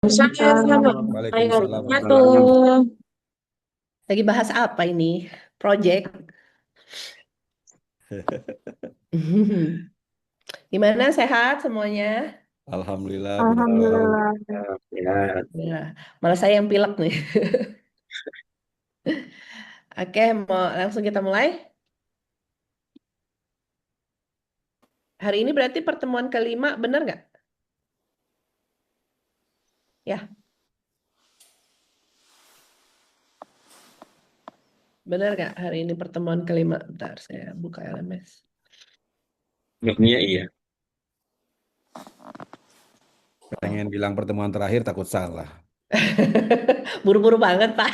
Assalamualaikum Waalaikumsalam warahmatullahi warahmatullahi wabarakatuh. Lagi bahas apa ini? Project. Gimana sehat semuanya? Alhamdulillah puji Tuhan. Alhamdulillah. Ya. Ya, malah saya yang pilek nih. Oke, mau langsung kita mulai. Hari ini berarti pertemuan kelima, benar nggak? Ya, benar nggak? Hari ini pertemuan kelima. Bentar, saya buka LMS. Jawabnya iya. Pengen bilang pertemuan terakhir takut salah. Buru-buru banget, Pak.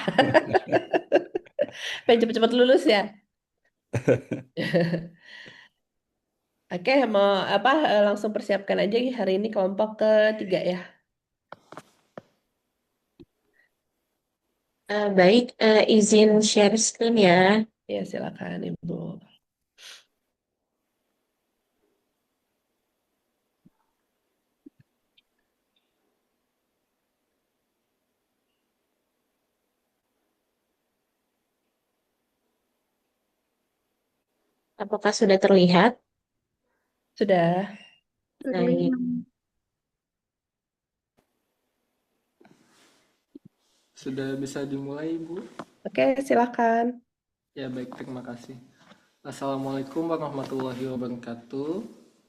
Pengen cepet-cepet lulus ya. Oke, mau apa? Langsung persiapkan aja ya. Hari ini kelompok ketiga ya. Baik, izin share screen ya. Ya, silakan Ibu. Apakah sudah terlihat? Sudah. Baik. Sudah bisa dimulai, Bu? Oke, silakan. Ya, baik, terima kasih. Assalamualaikum warahmatullahi wabarakatuh.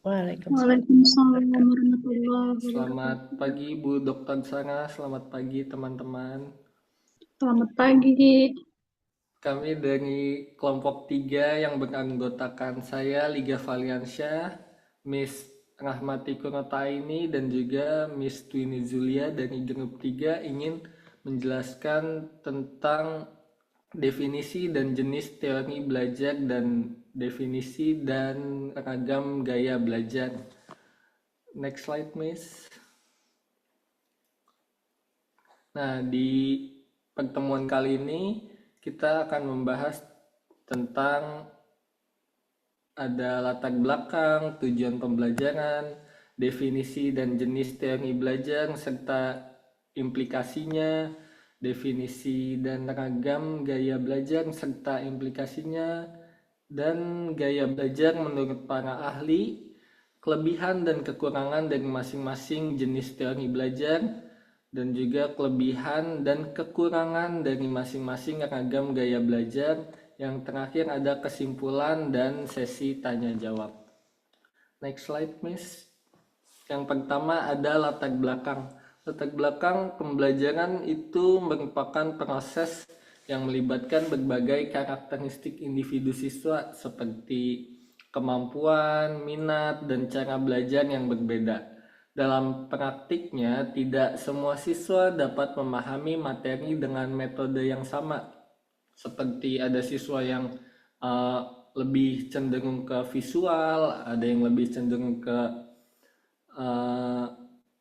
Waalaikumsalam. Waalaikumsalam warahmatullahi Selamat wabarakatuh. pagi, Bu Dr. Sarah. Selamat pagi, teman-teman. Selamat pagi. Kami dari kelompok 3 yang beranggotakan saya, Liga Valiansyah, Miss Rahmati Kurotaini, dan juga Miss Twini Zulia dari grup 3 ingin menjelaskan tentang definisi dan jenis teori belajar dan definisi dan ragam gaya belajar. Next slide, Miss. Nah, di pertemuan kali ini kita akan membahas tentang ada latar belakang, tujuan pembelajaran, definisi dan jenis teori belajar, serta implikasinya, definisi dan ragam gaya belajar, serta implikasinya, dan gaya belajar menurut para ahli, kelebihan dan kekurangan dari masing-masing jenis teori belajar, dan juga kelebihan dan kekurangan dari masing-masing ragam gaya belajar. Yang terakhir ada kesimpulan dan sesi tanya jawab. Next slide, Miss. Yang pertama ada latar belakang. Latar belakang pembelajaran itu merupakan proses yang melibatkan berbagai karakteristik individu siswa seperti kemampuan, minat, dan cara belajar yang berbeda. Dalam praktiknya, tidak semua siswa dapat memahami materi dengan metode yang sama. Seperti ada siswa yang lebih cenderung ke visual, ada yang lebih cenderung ke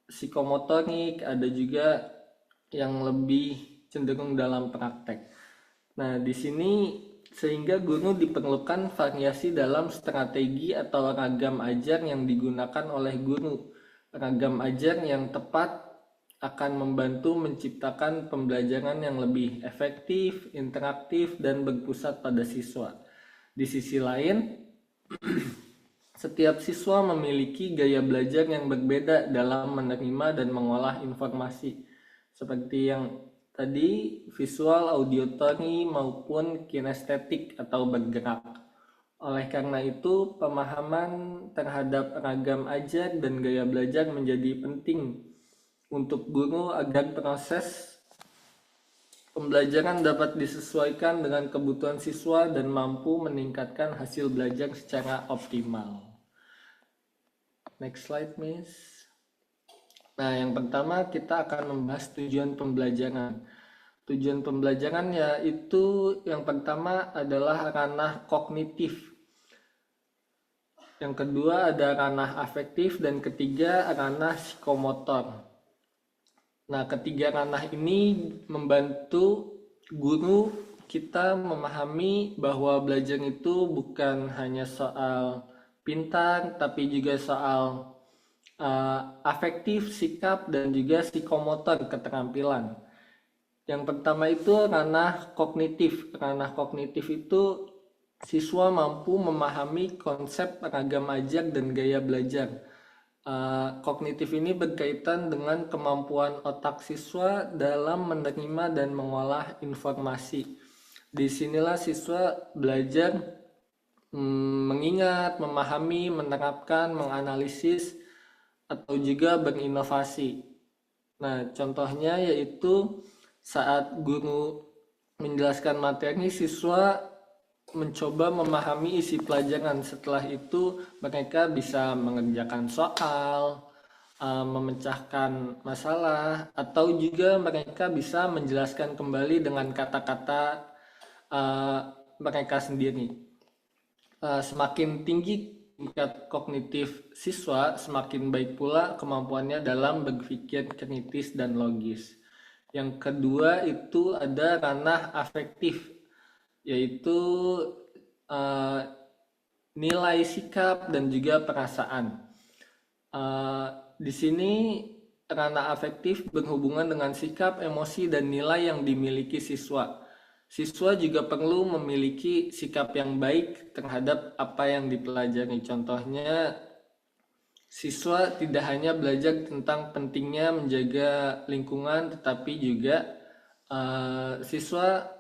psikomotorik, ada juga yang lebih cenderung dalam praktek. Nah, di sini sehingga guru diperlukan variasi dalam strategi atau ragam ajar yang digunakan oleh guru. Ragam ajar yang tepat akan membantu menciptakan pembelajaran yang lebih efektif, interaktif, dan berpusat pada siswa. Di sisi lain, setiap siswa memiliki gaya belajar yang berbeda dalam menerima dan mengolah informasi, seperti yang tadi visual, auditory, maupun kinestetik atau bergerak. Oleh karena itu, pemahaman terhadap ragam ajar dan gaya belajar menjadi penting untuk guru agar proses pembelajaran dapat disesuaikan dengan kebutuhan siswa dan mampu meningkatkan hasil belajar secara optimal. Next slide, Miss. Nah, yang pertama kita akan membahas tujuan pembelajaran. Tujuan pembelajaran yaitu yang pertama adalah ranah kognitif. Yang kedua ada ranah afektif dan ketiga ranah psikomotor. Nah, ketiga ranah ini membantu guru kita memahami bahwa belajar itu bukan hanya soal pintar, tapi juga soal afektif, sikap, dan juga psikomotor keterampilan. Yang pertama itu ranah kognitif. Ranah kognitif itu siswa mampu memahami konsep ragam ajar dan gaya belajar. Kognitif ini berkaitan dengan kemampuan otak siswa dalam menerima dan mengolah informasi. Disinilah siswa belajar mengingat, memahami, menerapkan, menganalisis, atau juga berinovasi. Nah, contohnya yaitu saat guru menjelaskan materi, siswa mencoba memahami isi pelajaran. Setelah itu mereka bisa mengerjakan soal, memecahkan masalah, atau juga mereka bisa menjelaskan kembali dengan kata-kata mereka sendiri. Semakin tinggi tingkat kognitif siswa, semakin baik pula kemampuannya dalam berpikir kritis dan logis. Yang kedua itu ada ranah afektif, yaitu nilai sikap dan juga perasaan. Di sini ranah afektif berhubungan dengan sikap, emosi, dan nilai yang dimiliki siswa. Siswa juga perlu memiliki sikap yang baik terhadap apa yang dipelajari. Contohnya, siswa tidak hanya belajar tentang pentingnya menjaga lingkungan, tetapi juga siswa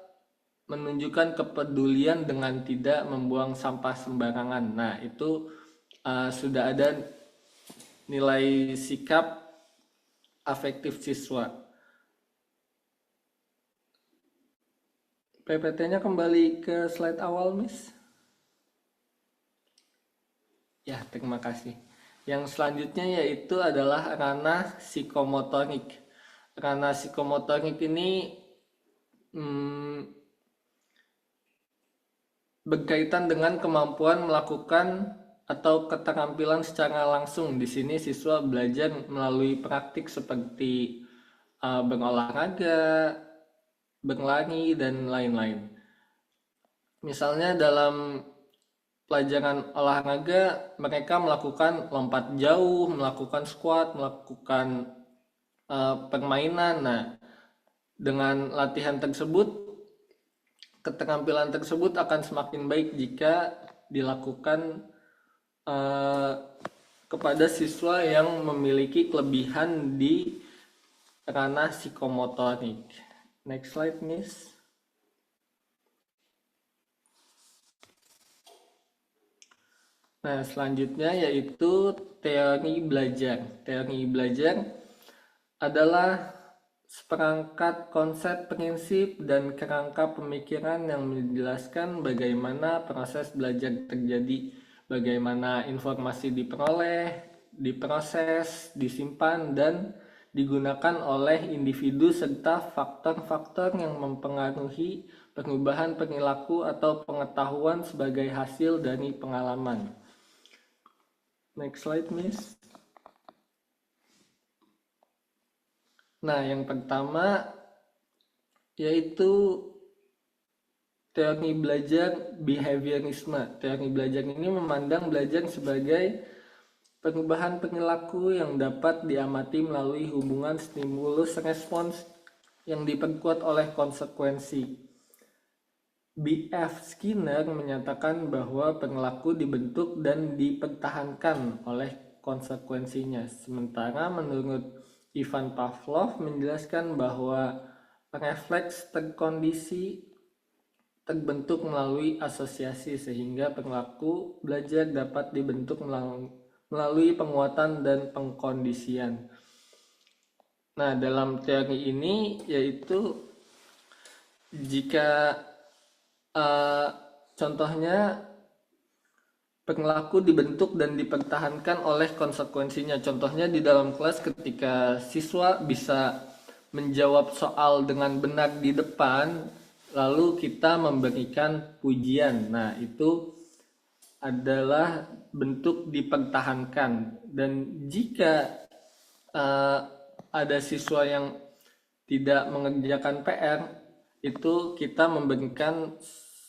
menunjukkan kepedulian dengan tidak membuang sampah sembarangan. Nah, itu sudah ada nilai sikap afektif siswa. PPT-nya kembali ke slide awal, Miss. Ya, terima kasih. Yang selanjutnya yaitu adalah ranah psikomotorik. Ranah psikomotorik ini berkaitan dengan kemampuan melakukan atau keterampilan secara langsung. Di sini siswa belajar melalui praktik seperti berolahraga, berlari, dan lain-lain. Misalnya dalam pelajaran olahraga, mereka melakukan lompat jauh, melakukan squat, melakukan permainan. Nah, dengan latihan tersebut, keterampilan tersebut akan semakin baik jika dilakukan kepada siswa yang memiliki kelebihan di ranah psikomotorik. Next slide, Miss. Nah, selanjutnya yaitu teori belajar. Teori belajar adalah seperangkat konsep, prinsip, dan kerangka pemikiran yang menjelaskan bagaimana proses belajar terjadi, bagaimana informasi diperoleh, diproses, disimpan, dan digunakan oleh individu serta faktor-faktor yang mempengaruhi perubahan perilaku atau pengetahuan sebagai hasil dari pengalaman. Next slide, Miss. Nah, yang pertama yaitu teori belajar behaviorisme. Teori belajar ini memandang belajar sebagai perubahan perilaku yang dapat diamati melalui hubungan stimulus-respons yang diperkuat oleh konsekuensi. B.F. Skinner menyatakan bahwa perilaku dibentuk dan dipertahankan oleh konsekuensinya. Sementara menurut Ivan Pavlov menjelaskan bahwa refleks terkondisi terbentuk melalui asosiasi, sehingga perilaku belajar dapat dibentuk melalui penguatan dan pengkondisian. Nah, dalam teori ini yaitu jika contohnya perilaku dibentuk dan dipertahankan oleh konsekuensinya. Contohnya di dalam kelas ketika siswa bisa menjawab soal dengan benar di depan, lalu kita memberikan pujian. Nah, itu adalah bentuk dipertahankan. Dan jika ada siswa yang tidak mengerjakan PR, itu kita memberikan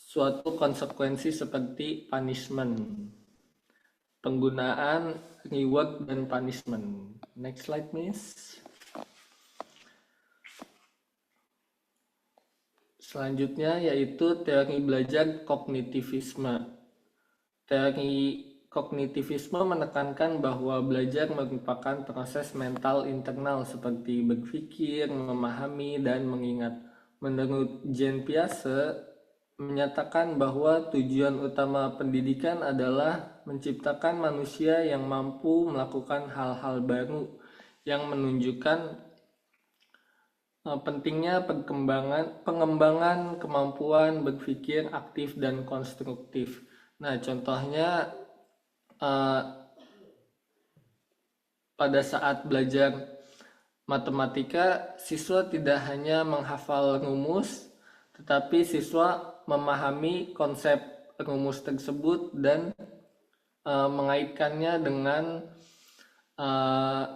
suatu konsekuensi seperti punishment. penggunaan reward dan punishment. Next slide, please. Selanjutnya yaitu teori belajar kognitivisme. Teori kognitivisme menekankan bahwa belajar merupakan proses mental internal seperti berpikir, memahami, dan mengingat. Menurut Jean Piaget, menyatakan bahwa tujuan utama pendidikan adalah menciptakan manusia yang mampu melakukan hal-hal baru yang menunjukkan pentingnya pengembangan kemampuan berpikir aktif dan konstruktif. Nah, contohnya pada saat belajar matematika, siswa tidak hanya menghafal rumus, tetapi siswa memahami konsep rumus tersebut dan mengaitkannya dengan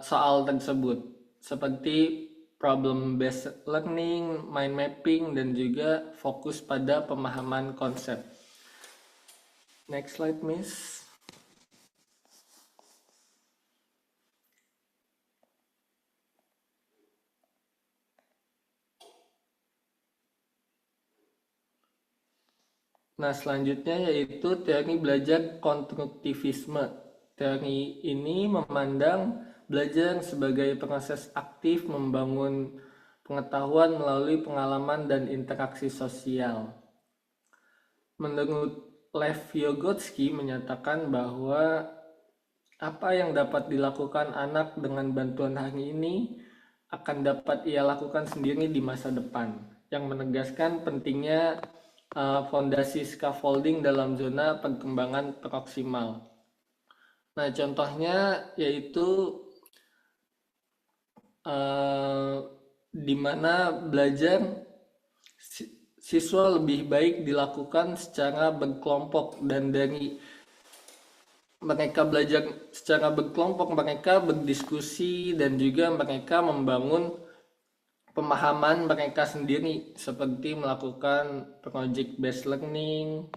soal tersebut, seperti problem based learning, mind mapping, dan juga fokus pada pemahaman konsep. Next slide, Miss. Nah, selanjutnya yaitu teori belajar konstruktivisme. Teori ini memandang belajar sebagai proses aktif membangun pengetahuan melalui pengalaman dan interaksi sosial. Menurut Lev Vygotsky menyatakan bahwa apa yang dapat dilakukan anak dengan bantuan hari ini akan dapat ia lakukan sendiri di masa depan, yang menegaskan pentingnya fondasi scaffolding dalam zona perkembangan proksimal. Nah, contohnya yaitu di mana belajar siswa lebih baik dilakukan secara berkelompok, dan dari mereka belajar secara berkelompok, mereka berdiskusi dan juga mereka membangun pemahaman mereka sendiri, seperti melakukan project based learning,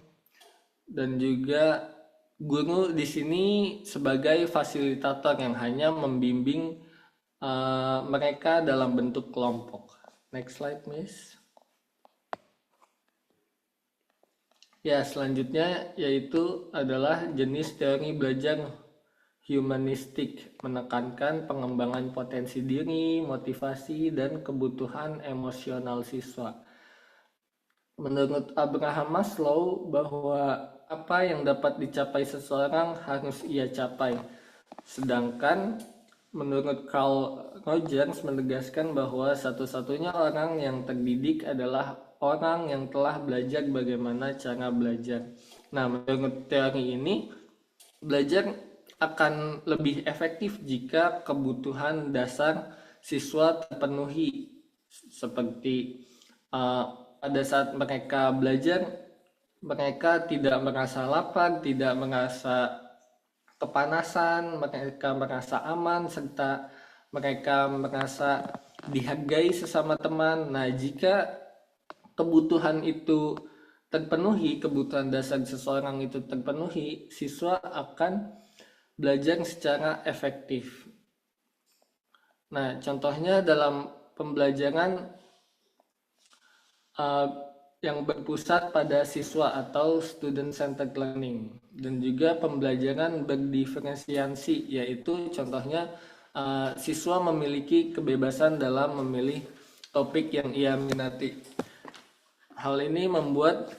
dan juga guru di sini sebagai fasilitator yang hanya membimbing mereka dalam bentuk kelompok. Next slide, Miss. Ya, selanjutnya yaitu adalah jenis teori belajar humanistik, menekankan pengembangan potensi diri, motivasi, dan kebutuhan emosional siswa. Menurut Abraham Maslow, bahwa apa yang dapat dicapai seseorang harus ia capai. Sedangkan menurut Carl Rogers menegaskan bahwa satu-satunya orang yang terdidik adalah orang yang telah belajar bagaimana cara belajar. Nah, menurut teori ini, belajar akan lebih efektif jika kebutuhan dasar siswa terpenuhi, seperti pada saat mereka belajar, mereka tidak merasa lapar, tidak merasa kepanasan, mereka merasa aman, serta mereka merasa dihargai sesama teman. Nah, jika kebutuhan itu terpenuhi, kebutuhan dasar seseorang itu terpenuhi, siswa akan belajar secara efektif. Nah, contohnya dalam pembelajaran yang berpusat pada siswa atau student-centered learning, dan juga pembelajaran berdiferensiasi, yaitu contohnya siswa memiliki kebebasan dalam memilih topik yang ia minati. Hal ini membuat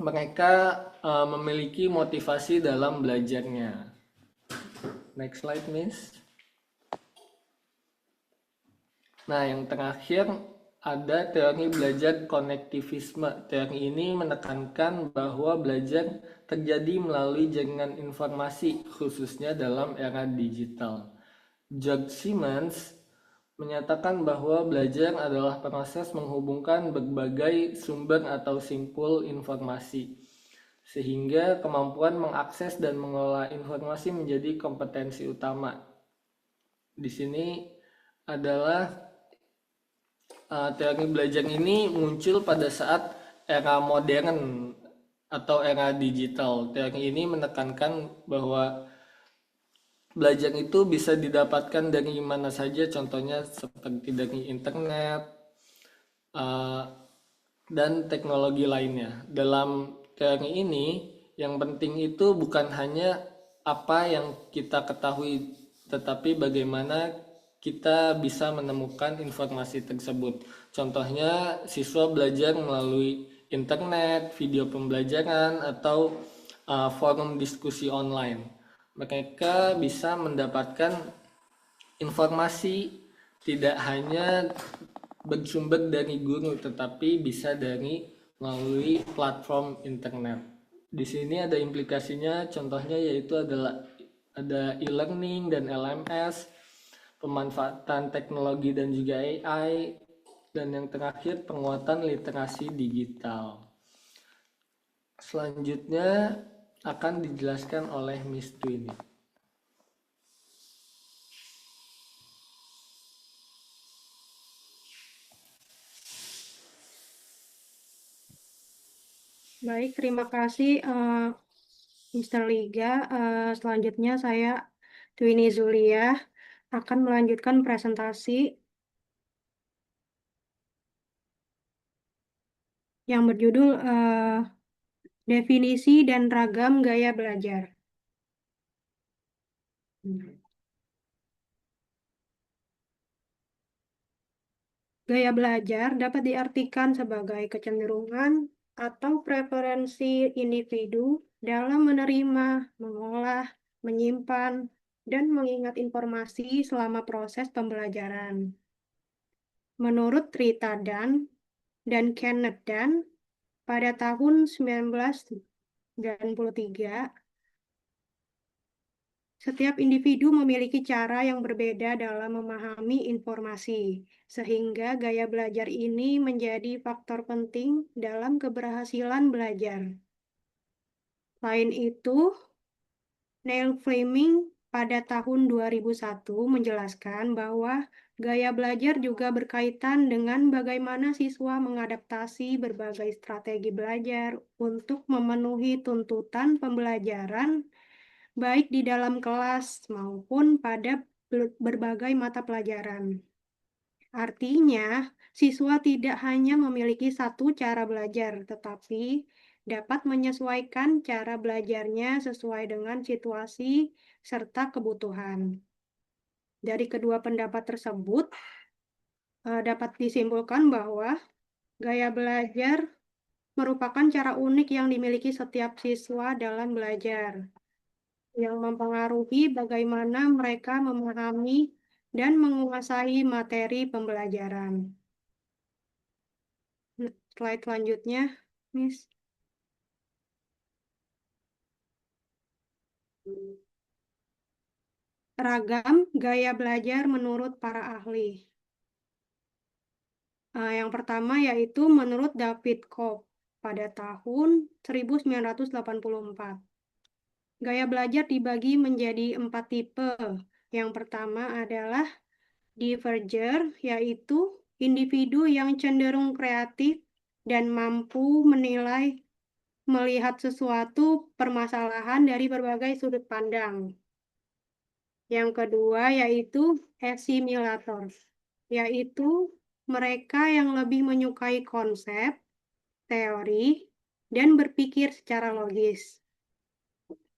mereka memiliki motivasi dalam belajarnya. Next slide, Miss. Nah, yang terakhir ada teori belajar konektivisme. Teori ini menekankan bahwa belajar terjadi melalui jaringan informasi, khususnya dalam era digital. George Simmons menyatakan bahwa belajar adalah proses menghubungkan berbagai sumber atau simpul informasi, sehingga kemampuan mengakses dan mengelola informasi menjadi kompetensi utama. Di sini adalah teori belajar ini muncul pada saat era modern atau era digital. Teori ini menekankan bahwa belajar itu bisa didapatkan dari mana saja, contohnya seperti dari internet, eh, dan teknologi lainnya. Dalam teori ini, yang penting itu bukan hanya apa yang kita ketahui, tetapi bagaimana kita bisa menemukan informasi tersebut. Contohnya, siswa belajar melalui internet, video pembelajaran, atau forum diskusi online. Mereka bisa mendapatkan informasi tidak hanya bersumber dari guru, tetapi bisa dari melalui platform internet. Di sini ada implikasinya, contohnya yaitu ada e-learning dan LMS, pemanfaatan teknologi dan juga AI, dan yang terakhir penguatan literasi digital. Selanjutnya akan dijelaskan oleh Miss Twini. Baik, terima kasih Mr. Liga. Selanjutnya saya Twini Zulia akan melanjutkan presentasi yang berjudul Definisi dan Ragam Gaya Belajar. Gaya belajar dapat diartikan sebagai kecenderungan atau preferensi individu dalam menerima, mengolah, menyimpan, dan mengingat informasi selama proses pembelajaran. Menurut Rita Dunn dan Kenneth Dunn, pada tahun 1993, setiap individu memiliki cara yang berbeda dalam memahami informasi, sehingga gaya belajar ini menjadi faktor penting dalam keberhasilan belajar. Selain itu, Neil Fleming pada tahun 2001 menjelaskan bahwa gaya belajar juga berkaitan dengan bagaimana siswa mengadaptasi berbagai strategi belajar untuk memenuhi tuntutan pembelajaran baik di dalam kelas maupun pada berbagai mata pelajaran. Artinya, siswa tidak hanya memiliki satu cara belajar, tetapi dapat menyesuaikan cara belajarnya sesuai dengan situasi serta kebutuhan. Dari kedua pendapat tersebut, dapat disimpulkan bahwa gaya belajar merupakan cara unik yang dimiliki setiap siswa dalam belajar, yang mempengaruhi bagaimana mereka memahami dan menguasai materi pembelajaran. Slide selanjutnya, Miss. Ragam gaya belajar menurut para ahli. Yang pertama yaitu menurut David Cope pada tahun 1984. Gaya belajar dibagi menjadi 4 tipe. Yang pertama adalah diverger, yaitu individu yang cenderung kreatif dan mampu menilai, melihat sesuatu permasalahan dari berbagai sudut pandang. Yang kedua yaitu assimilator, yaitu mereka yang lebih menyukai konsep, teori, dan berpikir secara logis.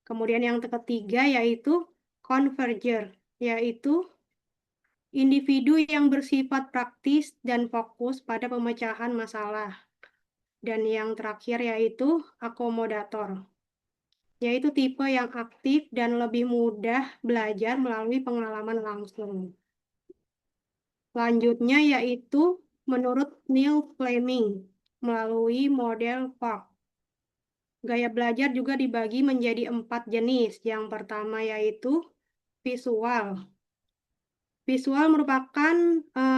Kemudian yang ketiga yaitu converger, yaitu individu yang bersifat praktis dan fokus pada pemecahan masalah. Dan yang terakhir yaitu akomodator, yaitu tipe yang aktif dan lebih mudah belajar melalui pengalaman langsung. Selanjutnya yaitu menurut Neil Fleming melalui model FARC. Gaya belajar juga dibagi menjadi 4 jenis. Yang pertama yaitu visual. Visual merupakan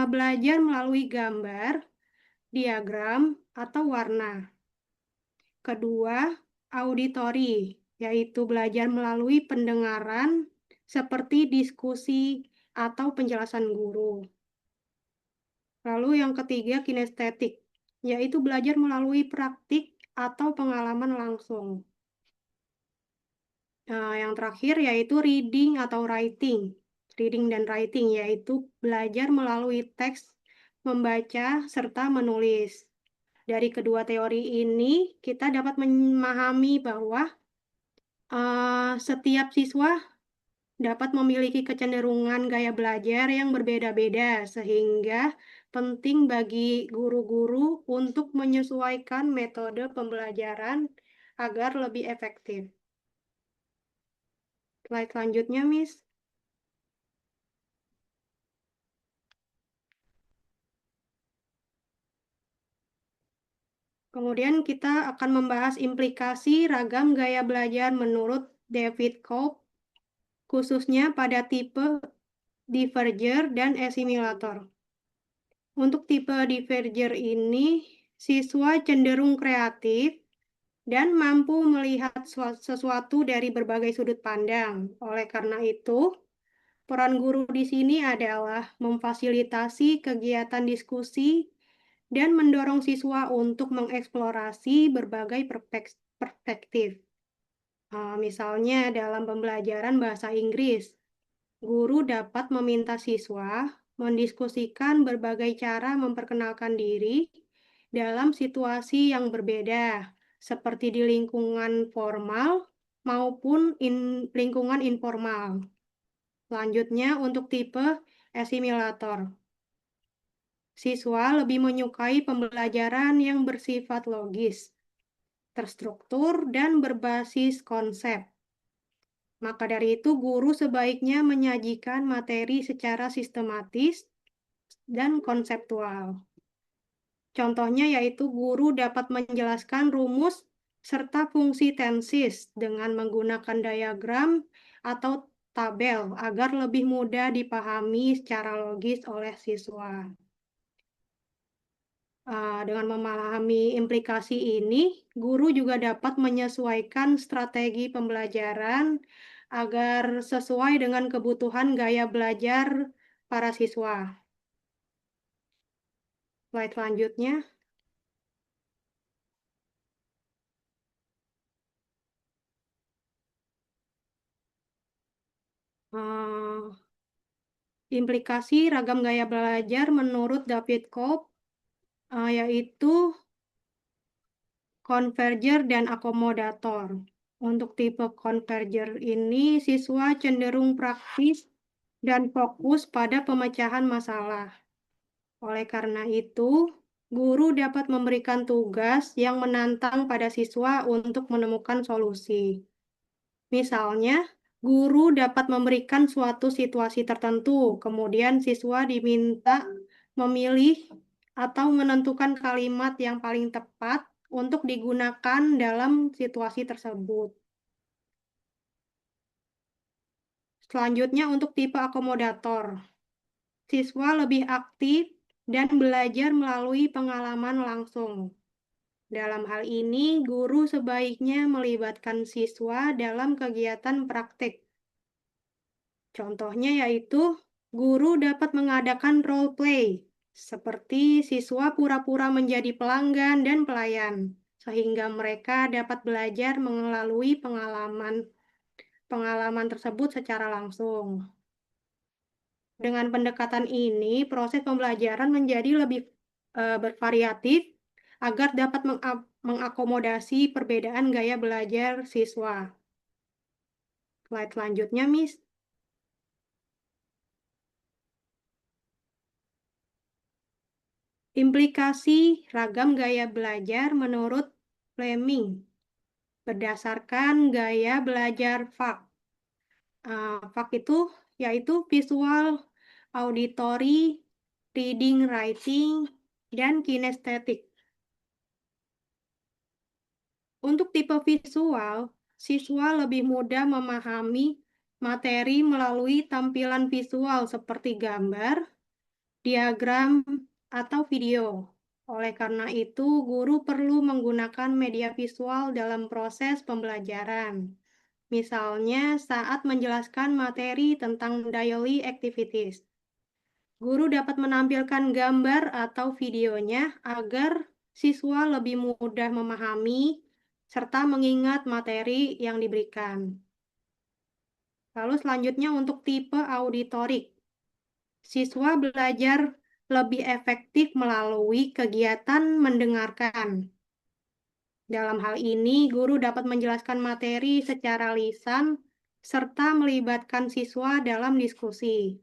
belajar melalui gambar, diagram, atau warna. Kedua, auditory, yaitu belajar melalui pendengaran seperti diskusi atau penjelasan guru. Lalu yang ketiga, kinestetik, yaitu belajar melalui praktik atau pengalaman langsung. Yang terakhir yaitu reading atau writing. Reading dan writing yaitu belajar melalui teks, membaca, serta menulis. Dari kedua teori ini, kita dapat memahami bahwa setiap siswa dapat memiliki kecenderungan gaya belajar yang berbeda-beda, sehingga penting bagi guru-guru untuk menyesuaikan metode pembelajaran agar lebih efektif. Slide selanjutnya, Miss. Kemudian kita akan membahas implikasi ragam gaya belajar menurut David Cope, khususnya pada tipe diverger dan assimilator. Untuk tipe diverger ini, siswa cenderung kreatif dan mampu melihat sesuatu dari berbagai sudut pandang. Oleh karena itu, peran guru di sini adalah memfasilitasi kegiatan diskusi dan mendorong siswa untuk mengeksplorasi berbagai perspektif. Misalnya dalam pembelajaran bahasa Inggris, guru dapat meminta siswa mendiskusikan berbagai cara memperkenalkan diri dalam situasi yang berbeda, seperti di lingkungan formal maupun lingkungan informal. Selanjutnya, untuk tipe assimilator. Siswa lebih menyukai pembelajaran yang bersifat logis, terstruktur, dan berbasis konsep. Maka dari itu, guru sebaiknya menyajikan materi secara sistematis dan konseptual. Contohnya yaitu guru dapat menjelaskan rumus serta fungsi tenses dengan menggunakan diagram atau tabel agar lebih mudah dipahami secara logis oleh siswa. Dengan memahami implikasi ini, guru juga dapat menyesuaikan strategi pembelajaran agar sesuai dengan kebutuhan gaya belajar para siswa. Slide selanjutnya. Implikasi ragam gaya belajar menurut David Cope yaitu converger dan akomodator. Untuk tipe converger ini, siswa cenderung praktis dan fokus pada pemecahan masalah. Oleh karena itu, guru dapat memberikan tugas yang menantang pada siswa untuk menemukan solusi. Misalnya, guru dapat memberikan suatu situasi tertentu, kemudian siswa diminta memilih atau menentukan kalimat yang paling tepat untuk digunakan dalam situasi tersebut. Selanjutnya, untuk tipe akomodator. Siswa lebih aktif dan belajar melalui pengalaman langsung. Dalam hal ini, guru sebaiknya melibatkan siswa dalam kegiatan praktik. Contohnya yaitu, guru dapat mengadakan role play, seperti siswa pura-pura menjadi pelanggan dan pelayan, sehingga mereka dapat belajar melalui pengalaman tersebut secara langsung. Dengan pendekatan ini, proses pembelajaran menjadi lebih bervariatif agar dapat mengakomodasi perbedaan gaya belajar siswa. Slide selanjutnya, Miss. Implikasi ragam gaya belajar menurut Fleming berdasarkan gaya belajar FAK. FAK itu yaitu visual, auditory, reading, writing, dan kinestetik. Untuk tipe visual, siswa lebih mudah memahami materi melalui tampilan visual seperti gambar, diagram, atau video. Oleh karena itu, guru perlu menggunakan media visual dalam proses pembelajaran. Misalnya saat menjelaskan materi tentang daily activities. Guru dapat menampilkan gambar atau videonya agar siswa lebih mudah memahami serta mengingat materi yang diberikan. Lalu selanjutnya untuk tipe auditorik. Siswa belajar lebih efektif melalui kegiatan mendengarkan. Dalam hal ini, guru dapat menjelaskan materi secara lisan serta melibatkan siswa dalam diskusi.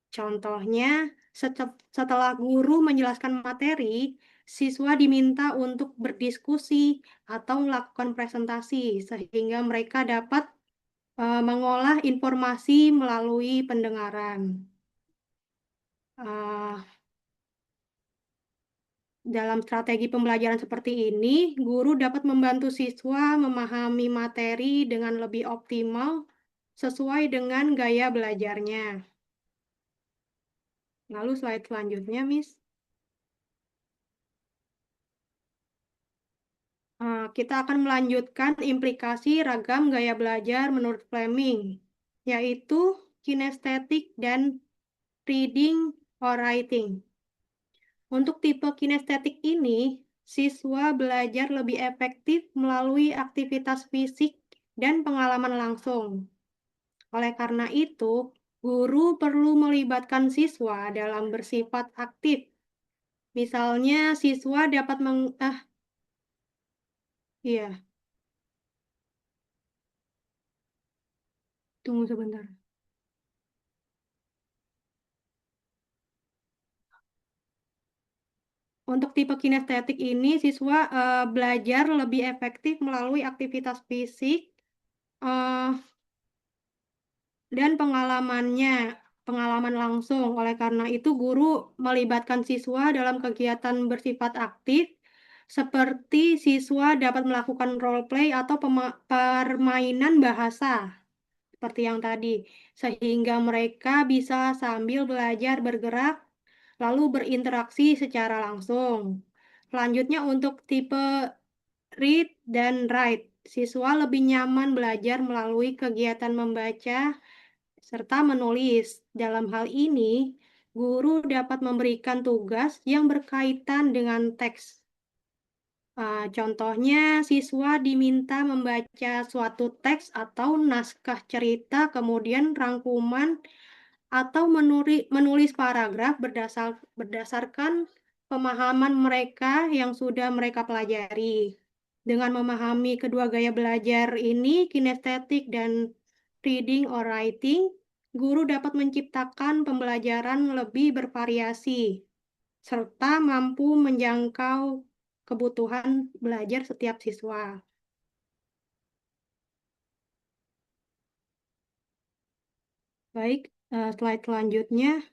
Contohnya, setelah guru menjelaskan materi, siswa diminta untuk berdiskusi atau melakukan presentasi sehingga mereka dapat mengolah informasi melalui pendengaran. Dalam strategi pembelajaran seperti ini, guru dapat membantu siswa memahami materi dengan lebih optimal sesuai dengan gaya belajarnya. Lalu slide selanjutnya, Miss. Kita akan melanjutkan implikasi ragam gaya belajar menurut Fleming, yaitu kinestetik dan reading or writing. Untuk tipe kinestetik ini, siswa belajar lebih efektif melalui aktivitas fisik dan pengalaman langsung. Oleh karena itu, guru perlu melibatkan siswa dalam bersifat aktif. Misalnya, siswa dapat tunggu sebentar. Untuk tipe kinestetik ini, siswa belajar lebih efektif melalui aktivitas fisik dan pengalaman langsung. Oleh karena itu, guru melibatkan siswa dalam kegiatan bersifat aktif, seperti siswa dapat melakukan role play atau permainan bahasa, seperti yang tadi, sehingga mereka bisa sambil belajar bergerak, lalu berinteraksi secara langsung. Selanjutnya untuk tipe read dan write, siswa lebih nyaman belajar melalui kegiatan membaca serta menulis. Dalam hal ini, guru dapat memberikan tugas yang berkaitan dengan teks. Contohnya, siswa diminta membaca suatu teks atau naskah cerita, kemudian rangkuman atau menulis paragraf berdasarkan pemahaman mereka yang sudah mereka pelajari. Dengan memahami kedua gaya belajar ini, kinestetik dan reading or writing, guru dapat menciptakan pembelajaran lebih bervariasi, serta mampu menjangkau kebutuhan belajar setiap siswa. Baik, slide selanjutnya.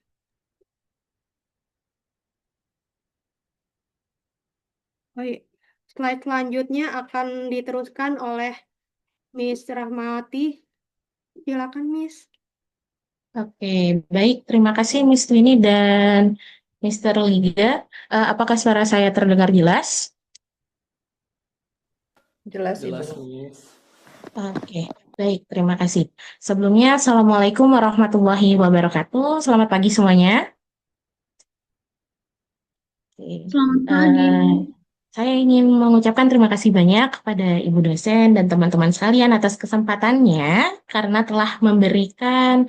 Baik, slide selanjutnya akan diteruskan oleh Miss Rahmawati. Silakan, Miss. Oke, baik. Terima kasih Miss Twini dan Mr. Liga. Apakah suara saya terdengar jelas? Jelas, Jelas, Ibu. Miss. Oke, baik. Terima kasih. Sebelumnya, Assalamualaikum warahmatullahi wabarakatuh. Selamat pagi semuanya. Oke. Selamat pagi. Saya ingin mengucapkan terima kasih banyak kepada Ibu dosen dan teman-teman sekalian atas kesempatannya karena telah memberikan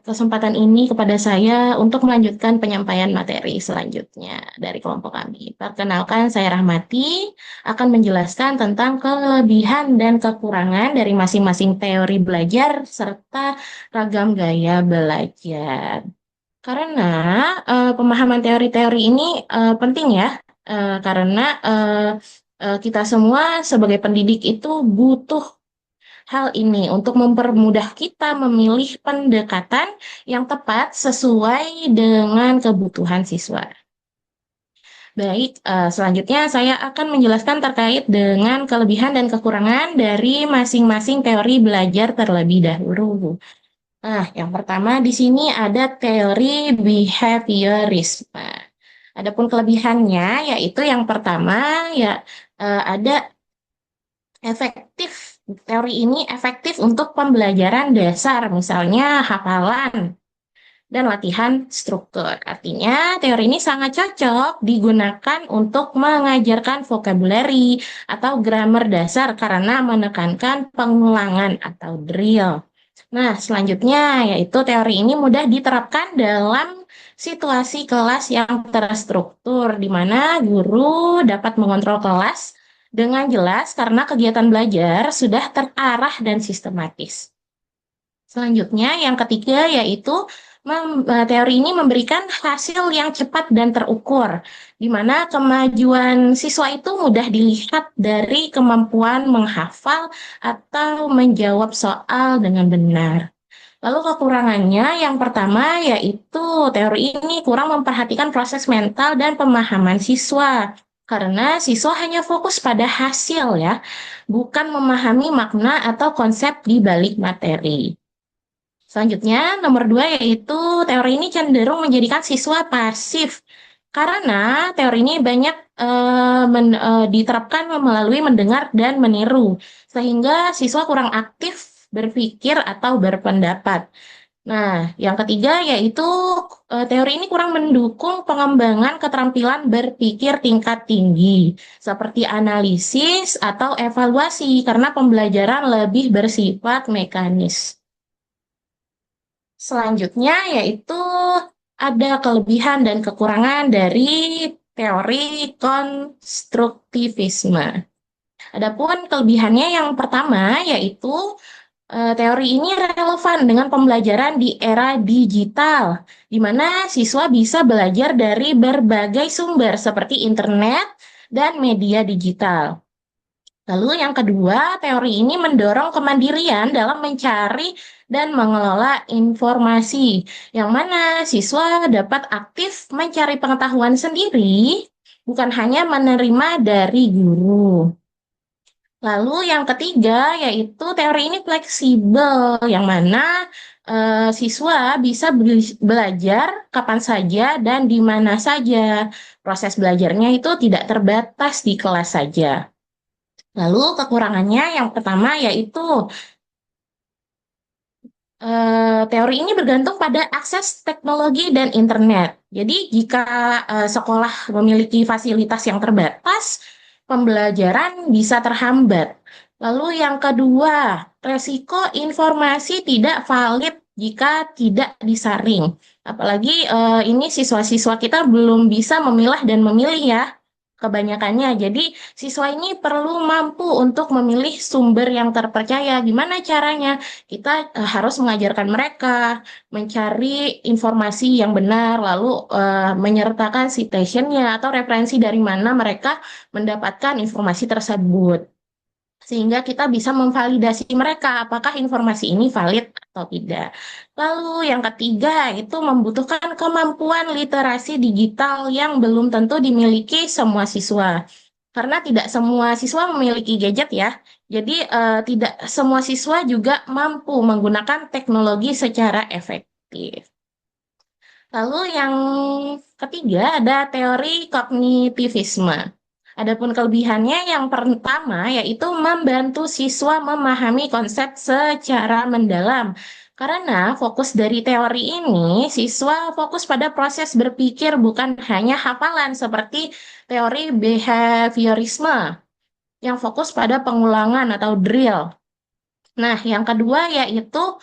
kesempatan ini kepada saya untuk melanjutkan penyampaian materi selanjutnya dari kelompok kami. Perkenalkan, saya Rahmati akan menjelaskan tentang kelebihan dan kekurangan dari masing-masing teori belajar serta ragam gaya belajar. Karena pemahaman teori-teori ini penting ya, karena kita semua sebagai pendidik itu butuh hal ini untuk mempermudah kita memilih pendekatan yang tepat sesuai dengan kebutuhan siswa. Baik, selanjutnya saya akan menjelaskan terkait dengan kelebihan dan kekurangan dari masing-masing teori belajar terlebih dahulu. Nah, yang pertama di sini ada teori behaviorisme. Adapun kelebihannya yaitu yang pertama ya ada efektif. Teori ini efektif untuk pembelajaran dasar, misalnya hafalan, dan latihan struktur. Artinya, teori ini sangat cocok digunakan untuk mengajarkan vocabulary atau grammar dasar karena menekankan pengulangan atau drill. Nah, selanjutnya yaitu teori ini mudah diterapkan dalam situasi kelas yang terstruktur, di mana guru dapat mengontrol kelas dengan jelas karena kegiatan belajar sudah terarah dan sistematis. Selanjutnya, yang ketiga yaitu teori ini memberikan hasil yang cepat dan terukur, di mana kemajuan siswa itu mudah dilihat dari kemampuan menghafal atau menjawab soal dengan benar. Lalu kekurangannya yang pertama yaitu teori ini kurang memperhatikan proses mental dan pemahaman siswa. Karena siswa hanya fokus pada hasil ya, bukan memahami makna atau konsep di balik materi. Selanjutnya, nomor 2 yaitu teori ini cenderung menjadikan siswa pasif. Karena teori ini banyak diterapkan melalui mendengar dan meniru, sehingga siswa kurang aktif berpikir atau berpendapat. Nah, yang ketiga yaitu teori ini kurang mendukung pengembangan keterampilan berpikir tingkat tinggi, seperti analisis atau evaluasi, karena pembelajaran lebih bersifat mekanis. Selanjutnya yaitu ada kelebihan dan kekurangan dari teori konstruktivisme. Adapun kelebihannya yang pertama yaitu teori ini relevan dengan pembelajaran di era digital, di mana siswa bisa belajar dari berbagai sumber seperti internet dan media digital. Lalu yang kedua, teori ini mendorong kemandirian dalam mencari dan mengelola informasi, yang mana siswa dapat aktif mencari pengetahuan sendiri, bukan hanya menerima dari guru. Lalu yang ketiga yaitu teori ini fleksibel, yang mana siswa bisa belajar kapan saja dan di mana saja. Proses belajarnya itu tidak terbatas di kelas saja. Lalu kekurangannya yang pertama yaitu teori ini bergantung pada akses teknologi dan internet. Jadi jika sekolah memiliki fasilitas yang terbatas, pembelajaran bisa terhambat. Lalu yang kedua, resiko informasi tidak valid jika tidak disaring. Apalagi ini siswa-siswa kita belum bisa memilah dan memilih ya, kebanyakannya. Jadi siswa ini perlu mampu untuk memilih sumber yang terpercaya. Gimana caranya? Kita harus mengajarkan mereka mencari informasi yang benar, lalu menyertakan citation-nya atau referensi dari mana mereka mendapatkan informasi tersebut. Sehingga kita bisa memvalidasi mereka apakah informasi ini valid atau tidak. Lalu yang ketiga itu membutuhkan kemampuan literasi digital yang belum tentu dimiliki semua siswa. Karena tidak semua siswa memiliki gadget ya. Jadi tidak semua siswa juga mampu menggunakan teknologi secara efektif. Lalu yang ketiga ada teori kognitivisme. Adapun kelebihannya yang pertama yaitu membantu siswa memahami konsep secara mendalam. Karena fokus dari teori ini, siswa fokus pada proses berpikir bukan hanya hafalan seperti teori behaviorisme yang fokus pada pengulangan atau drill. Nah, yang kedua yaitu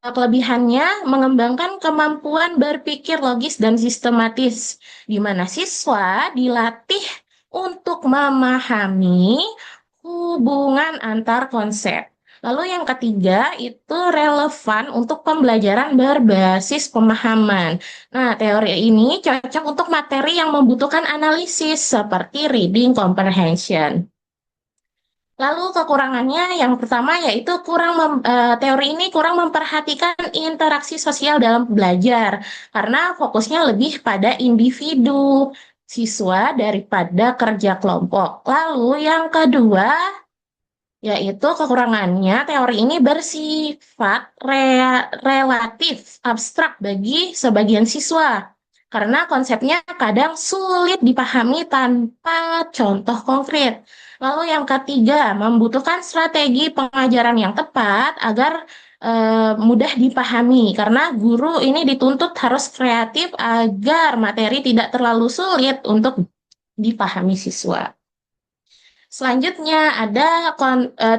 kelebihannya mengembangkan kemampuan berpikir logis dan sistematis, di mana siswa dilatih untuk memahami hubungan antar konsep. Lalu yang ketiga itu relevan untuk pembelajaran berbasis pemahaman. Nah, teori ini cocok untuk materi yang membutuhkan analisis seperti reading comprehension. Lalu kekurangannya yang pertama yaitu teori ini kurang memperhatikan interaksi sosial dalam belajar karena fokusnya lebih pada individu siswa daripada kerja kelompok. Lalu yang kedua yaitu kekurangannya teori ini bersifat relatif abstrak bagi sebagian siswa karena konsepnya kadang sulit dipahami tanpa contoh konkret. Lalu yang ketiga, membutuhkan strategi pengajaran yang tepat agar mudah dipahami karena guru ini dituntut harus kreatif agar materi tidak terlalu sulit untuk dipahami siswa. Selanjutnya ada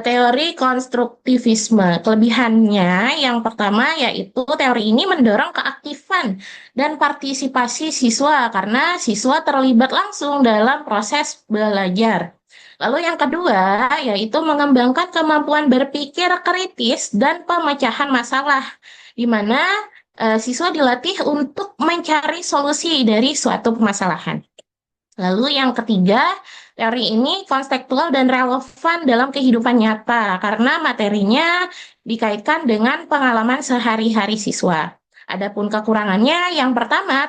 teori konstruktivisme. Kelebihannya yang pertama yaitu teori ini mendorong keaktifan dan partisipasi siswa karena siswa terlibat langsung dalam proses belajar. Lalu yang kedua yaitu mengembangkan kemampuan berpikir kritis dan pemecahan masalah, di mana siswa dilatih untuk mencari solusi dari suatu permasalahan. Lalu yang ketiga, teori ini konstekstual dan relevan dalam kehidupan nyata karena materinya dikaitkan dengan pengalaman sehari-hari siswa. Adapun kekurangannya, yang pertama,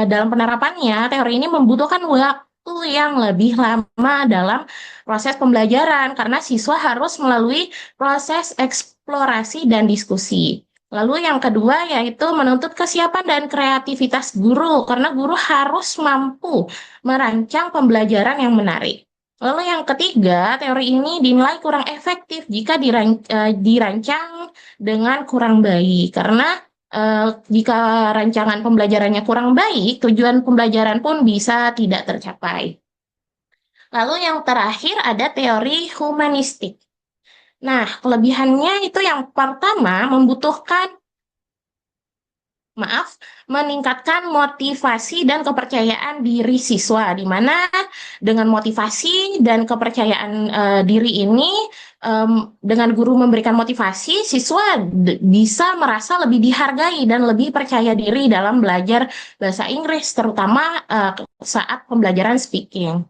dalam penerapannya, teori ini membutuhkan waktu yang lebih lama dalam proses pembelajaran karena siswa harus melalui proses eksplorasi dan diskusi. Lalu yang kedua yaitu menuntut kesiapan dan kreativitas guru karena guru harus mampu merancang pembelajaran yang menarik. Lalu yang ketiga, teori ini dinilai kurang efektif jika dirancang dengan kurang baik karena jika rancangan pembelajarannya kurang baik, tujuan pembelajaran pun bisa tidak tercapai. Lalu yang terakhir ada teori humanistik. Nah, kelebihannya itu yang pertama meningkatkan motivasi dan kepercayaan diri siswa, di mana dengan motivasi dan kepercayaan diri ini, dengan guru memberikan motivasi, siswa bisa merasa lebih dihargai dan lebih percaya diri dalam belajar bahasa Inggris, terutama saat pembelajaran speaking.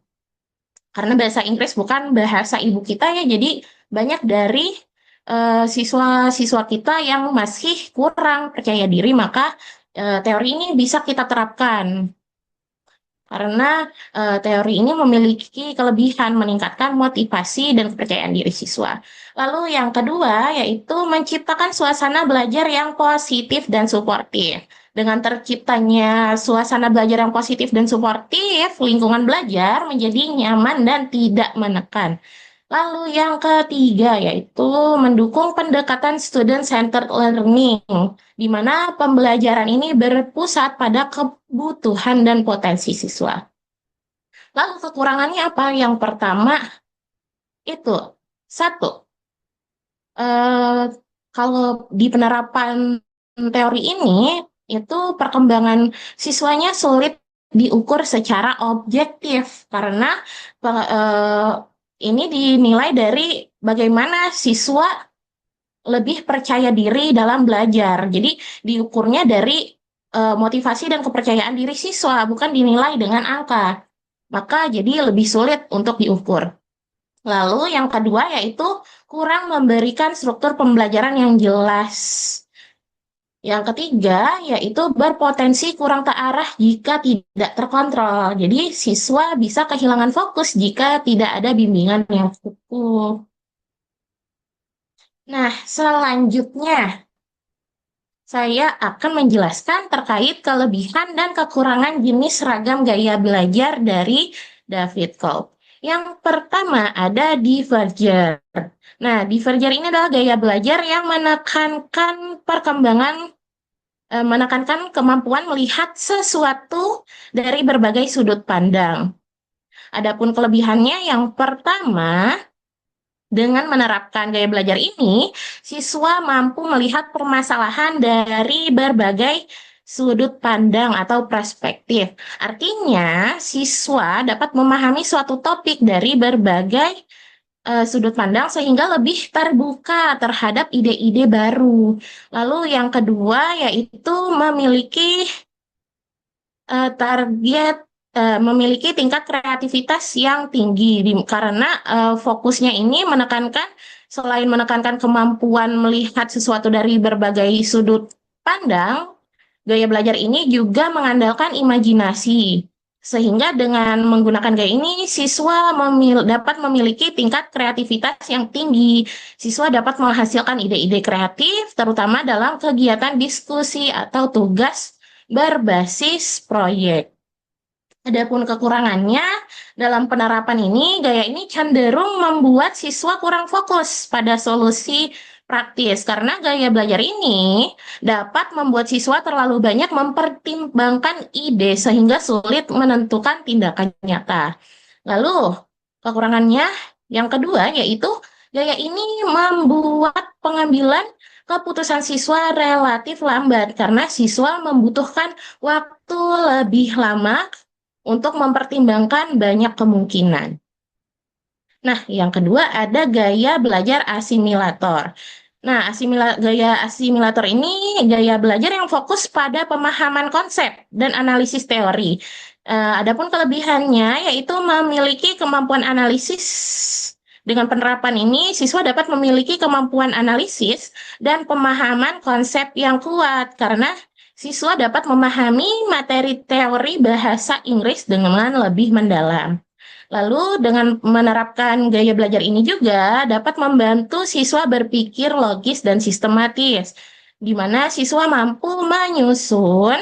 Karena bahasa Inggris bukan bahasa ibu kita ya, jadi banyak dari siswa-siswa kita yang masih kurang percaya diri, maka teori ini bisa kita terapkan. Karena teori ini memiliki kelebihan meningkatkan motivasi dan kepercayaan diri siswa. Lalu yang kedua yaitu menciptakan suasana belajar yang positif dan suportif. Dengan terciptanya suasana belajar yang positif dan suportif, lingkungan belajar menjadi nyaman dan tidak menekan. Lalu yang ketiga yaitu mendukung pendekatan student-centered learning, di mana pembelajaran ini berpusat pada kebutuhan dan potensi siswa. Lalu kekurangannya apa? Yang pertama itu, satu, kalau di penerapan teori ini, itu perkembangan siswanya sulit diukur secara objektif karena ini dinilai dari bagaimana siswa lebih percaya diri dalam belajar. Jadi diukurnya dari motivasi dan kepercayaan diri siswa, bukan dinilai dengan angka. Maka jadi lebih sulit untuk diukur. Lalu yang kedua yaitu kurang memberikan struktur pembelajaran yang jelas. Yang ketiga yaitu berpotensi kurang terarah jika tidak terkontrol. Jadi siswa bisa kehilangan fokus jika tidak ada bimbingan yang cukup. Nah, selanjutnya saya akan menjelaskan terkait kelebihan dan kekurangan jenis seragam gaya belajar dari David Kolb. Yang pertama ada Diverger. Nah, Diverger ini adalah gaya belajar yang menekankan kemampuan melihat sesuatu dari berbagai sudut pandang. Adapun kelebihannya yang pertama, dengan menerapkan gaya belajar ini, siswa mampu melihat permasalahan dari berbagai sudut pandang atau perspektif. Artinya, siswa dapat memahami suatu topik dari berbagai sudut pandang sehingga lebih terbuka terhadap ide-ide baru. Lalu yang kedua yaitu memiliki memiliki tingkat kreativitas yang tinggi karena fokusnya ini selain menekankan kemampuan melihat sesuatu dari berbagai sudut pandang, gaya belajar ini juga mengandalkan imajinasi. Sehingga dengan menggunakan gaya ini, siswa dapat memiliki tingkat kreativitas yang tinggi. Siswa dapat menghasilkan ide-ide kreatif, terutama dalam kegiatan diskusi atau tugas berbasis proyek. Adapun kekurangannya, dalam penerapan ini, gaya ini cenderung membuat siswa kurang fokus pada solusi praktis karena gaya belajar ini dapat membuat siswa terlalu banyak mempertimbangkan ide sehingga sulit menentukan tindakan nyata. Lalu, kekurangannya yang kedua yaitu gaya ini membuat pengambilan keputusan siswa relatif lambat karena siswa membutuhkan waktu lebih lama untuk mempertimbangkan banyak kemungkinan. Nah, yang kedua ada gaya belajar asimilator. Nah, gaya asimilator ini gaya belajar yang fokus pada pemahaman konsep dan analisis teori. Adapun kelebihannya yaitu memiliki kemampuan analisis. Dengan penerapan ini, siswa dapat memiliki kemampuan analisis dan pemahaman konsep yang kuat karena siswa dapat memahami materi teori bahasa Inggris dengan lebih mendalam. Lalu dengan menerapkan gaya belajar ini juga dapat membantu siswa berpikir logis dan sistematis, di mana siswa mampu menyusun,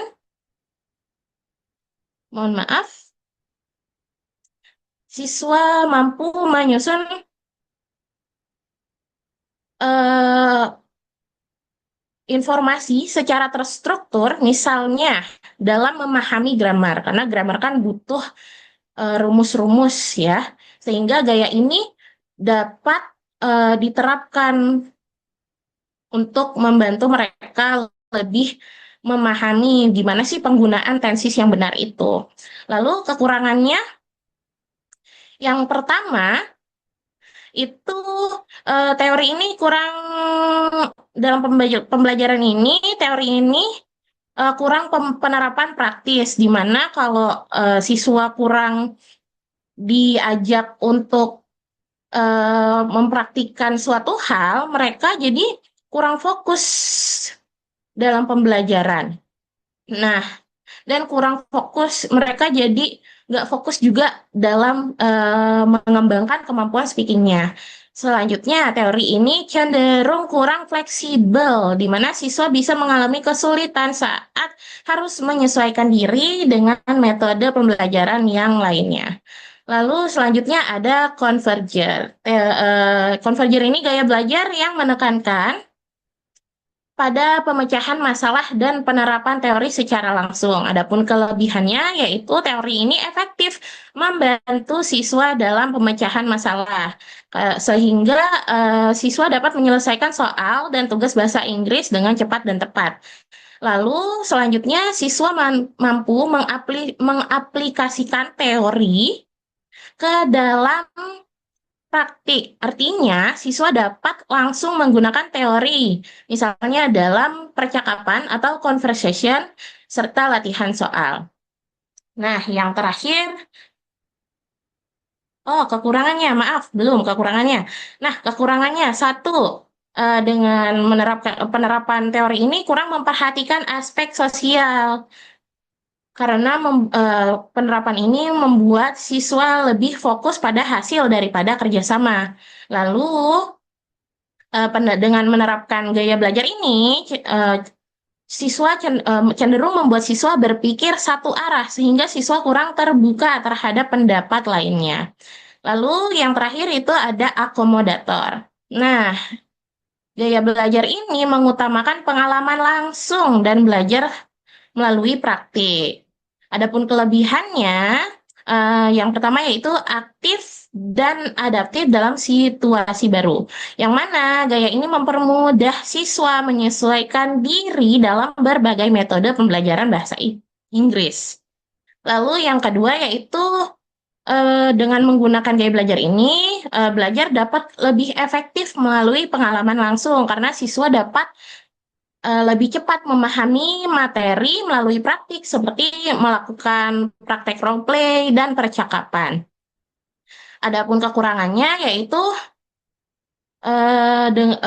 siswa mampu menyusun informasi secara terstruktur, misalnya dalam memahami grammar, karena grammar kan butuh rumus-rumus ya, sehingga gaya ini dapat diterapkan untuk membantu mereka lebih memahami gimana sih penggunaan tenses yang benar itu. Lalu kekurangannya yang pertama itu teori ini kurang dalam pembelajaran ini teori ini kurang penerapan praktis, di mana kalau siswa kurang diajak untuk mempraktikkan suatu hal, mereka jadi kurang fokus dalam pembelajaran. Nah, dan kurang fokus, mereka jadi nggak fokus juga dalam mengembangkan kemampuan speakingnya. Selanjutnya, teori ini cenderung kurang fleksibel, di mana siswa bisa mengalami kesulitan saat harus menyesuaikan diri dengan metode pembelajaran yang lainnya. Lalu selanjutnya ada Converger. Converger ini gaya belajar yang menekankan pada pemecahan masalah dan penerapan teori secara langsung. Adapun kelebihannya yaitu teori ini efektif membantu siswa dalam pemecahan masalah, sehingga siswa dapat menyelesaikan soal dan tugas bahasa Inggris dengan cepat dan tepat. Lalu selanjutnya siswa mampu mengaplikasikan teori ke dalam praktik. Artinya, siswa dapat langsung menggunakan teori, misalnya dalam percakapan atau conversation, serta latihan soal. Nah, yang terakhir, kekurangannya, maaf, belum kekurangannya. Nah, kekurangannya, satu, dengan penerapan teori ini kurang memperhatikan aspek sosial, karena penerapan ini membuat siswa lebih fokus pada hasil daripada kerjasama. Lalu, dengan menerapkan gaya belajar ini, siswa cenderung membuat siswa berpikir satu arah, sehingga siswa kurang terbuka terhadap pendapat lainnya. Lalu, yang terakhir itu ada akomodator. Nah, gaya belajar ini mengutamakan pengalaman langsung dan belajar melalui praktik. Adapun kelebihannya, yang pertama yaitu aktif dan adaptif dalam situasi baru. Yang mana gaya ini mempermudah siswa menyesuaikan diri dalam berbagai metode pembelajaran bahasa Inggris. Lalu yang kedua yaitu dengan menggunakan gaya belajar ini, belajar dapat lebih efektif melalui pengalaman langsung karena siswa dapat lebih cepat memahami materi melalui praktik seperti melakukan praktek role play dan percakapan. Adapun kekurangannya yaitu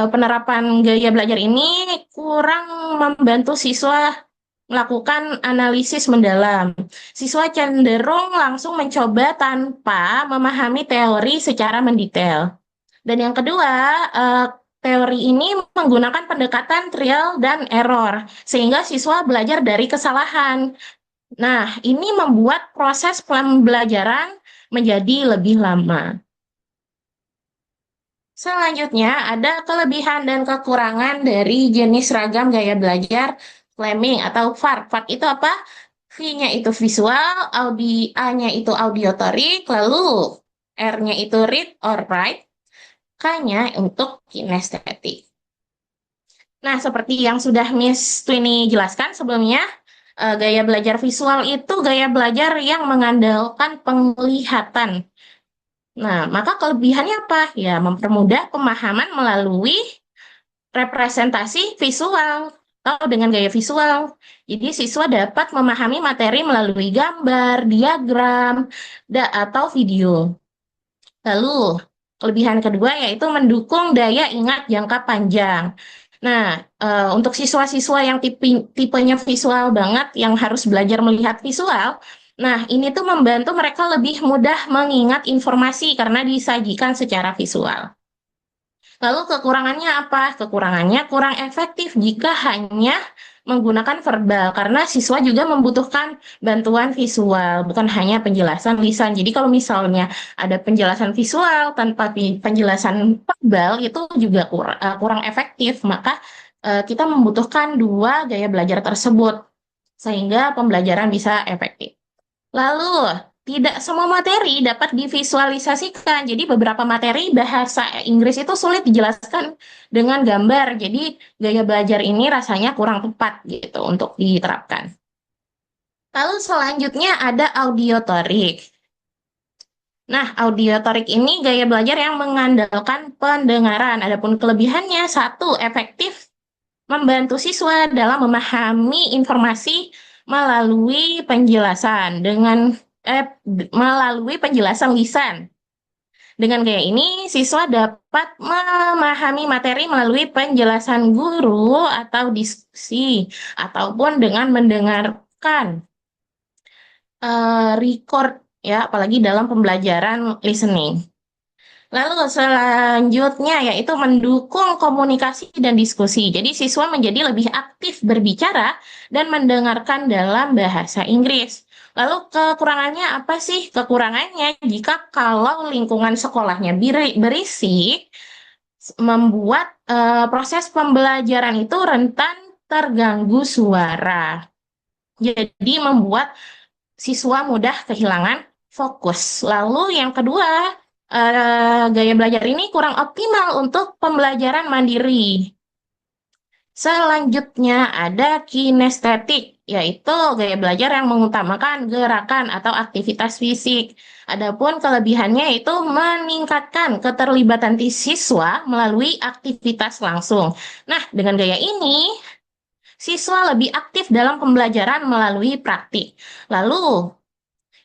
penerapan gaya belajar ini kurang membantu siswa melakukan analisis mendalam. Siswa cenderung langsung mencoba tanpa memahami teori secara mendetail. Dan yang kedua, teori ini menggunakan pendekatan trial dan error, sehingga siswa belajar dari kesalahan. Nah, ini membuat proses pembelajaran menjadi lebih lama. Selanjutnya ada kelebihan dan kekurangan dari jenis ragam gaya belajar Fleming atau VARK. VARK itu apa? V-nya itu visual, A-nya itu auditorik, lalu R-nya itu read or write, K-nya untuk kinestetik. Nah, seperti yang sudah Miss Twini jelaskan sebelumnya, gaya belajar visual itu gaya belajar yang mengandalkan penglihatan. Nah, maka kelebihannya apa? Ya, mempermudah pemahaman melalui representasi visual atau dengan gaya visual. Jadi, siswa dapat memahami materi melalui gambar, diagram, atau video. Lalu, kelebihan kedua yaitu mendukung daya ingat jangka panjang. Nah, untuk siswa-siswa yang tipenya visual banget, yang harus belajar melihat visual, nah ini tuh membantu mereka lebih mudah mengingat informasi karena disajikan secara visual. Lalu kekurangannya apa? Kekurangannya kurang efektif jika hanya menggunakan verbal, karena siswa juga membutuhkan bantuan visual, bukan hanya penjelasan lisan. Jadi kalau misalnya ada penjelasan visual tanpa penjelasan verbal, itu juga kurang efektif. Maka kita membutuhkan dua gaya belajar tersebut, sehingga pembelajaran bisa efektif. Lalu, tidak semua materi dapat divisualisasikan. Jadi beberapa materi bahasa Inggris itu sulit dijelaskan dengan gambar. Jadi gaya belajar ini rasanya kurang tepat gitu untuk diterapkan. Lalu selanjutnya ada audiotorik. Nah, audiotorik ini gaya belajar yang mengandalkan pendengaran. Adapun kelebihannya, satu, efektif membantu siswa dalam memahami informasi melalui penjelasan melalui penjelasan lisan. Dengan gaya ini, siswa dapat memahami materi melalui penjelasan guru atau diskusi, ataupun dengan mendengarkan record, ya, apalagi dalam pembelajaran listening. Lalu selanjutnya yaitu mendukung komunikasi dan diskusi. Jadi siswa menjadi lebih aktif berbicara dan mendengarkan dalam bahasa Inggris. Lalu kekurangannya apa sih? Kekurangannya jika kalau lingkungan sekolahnya berisik, membuat proses pembelajaran itu rentan terganggu suara. Jadi membuat siswa mudah kehilangan fokus. Lalu yang kedua, gaya belajar ini kurang optimal untuk pembelajaran mandiri. Selanjutnya ada kinestetik, yaitu gaya belajar yang mengutamakan gerakan atau aktivitas fisik. Adapun kelebihannya itu meningkatkan keterlibatan siswa melalui aktivitas langsung. Nah, dengan gaya ini, siswa lebih aktif dalam pembelajaran melalui praktik. Lalu,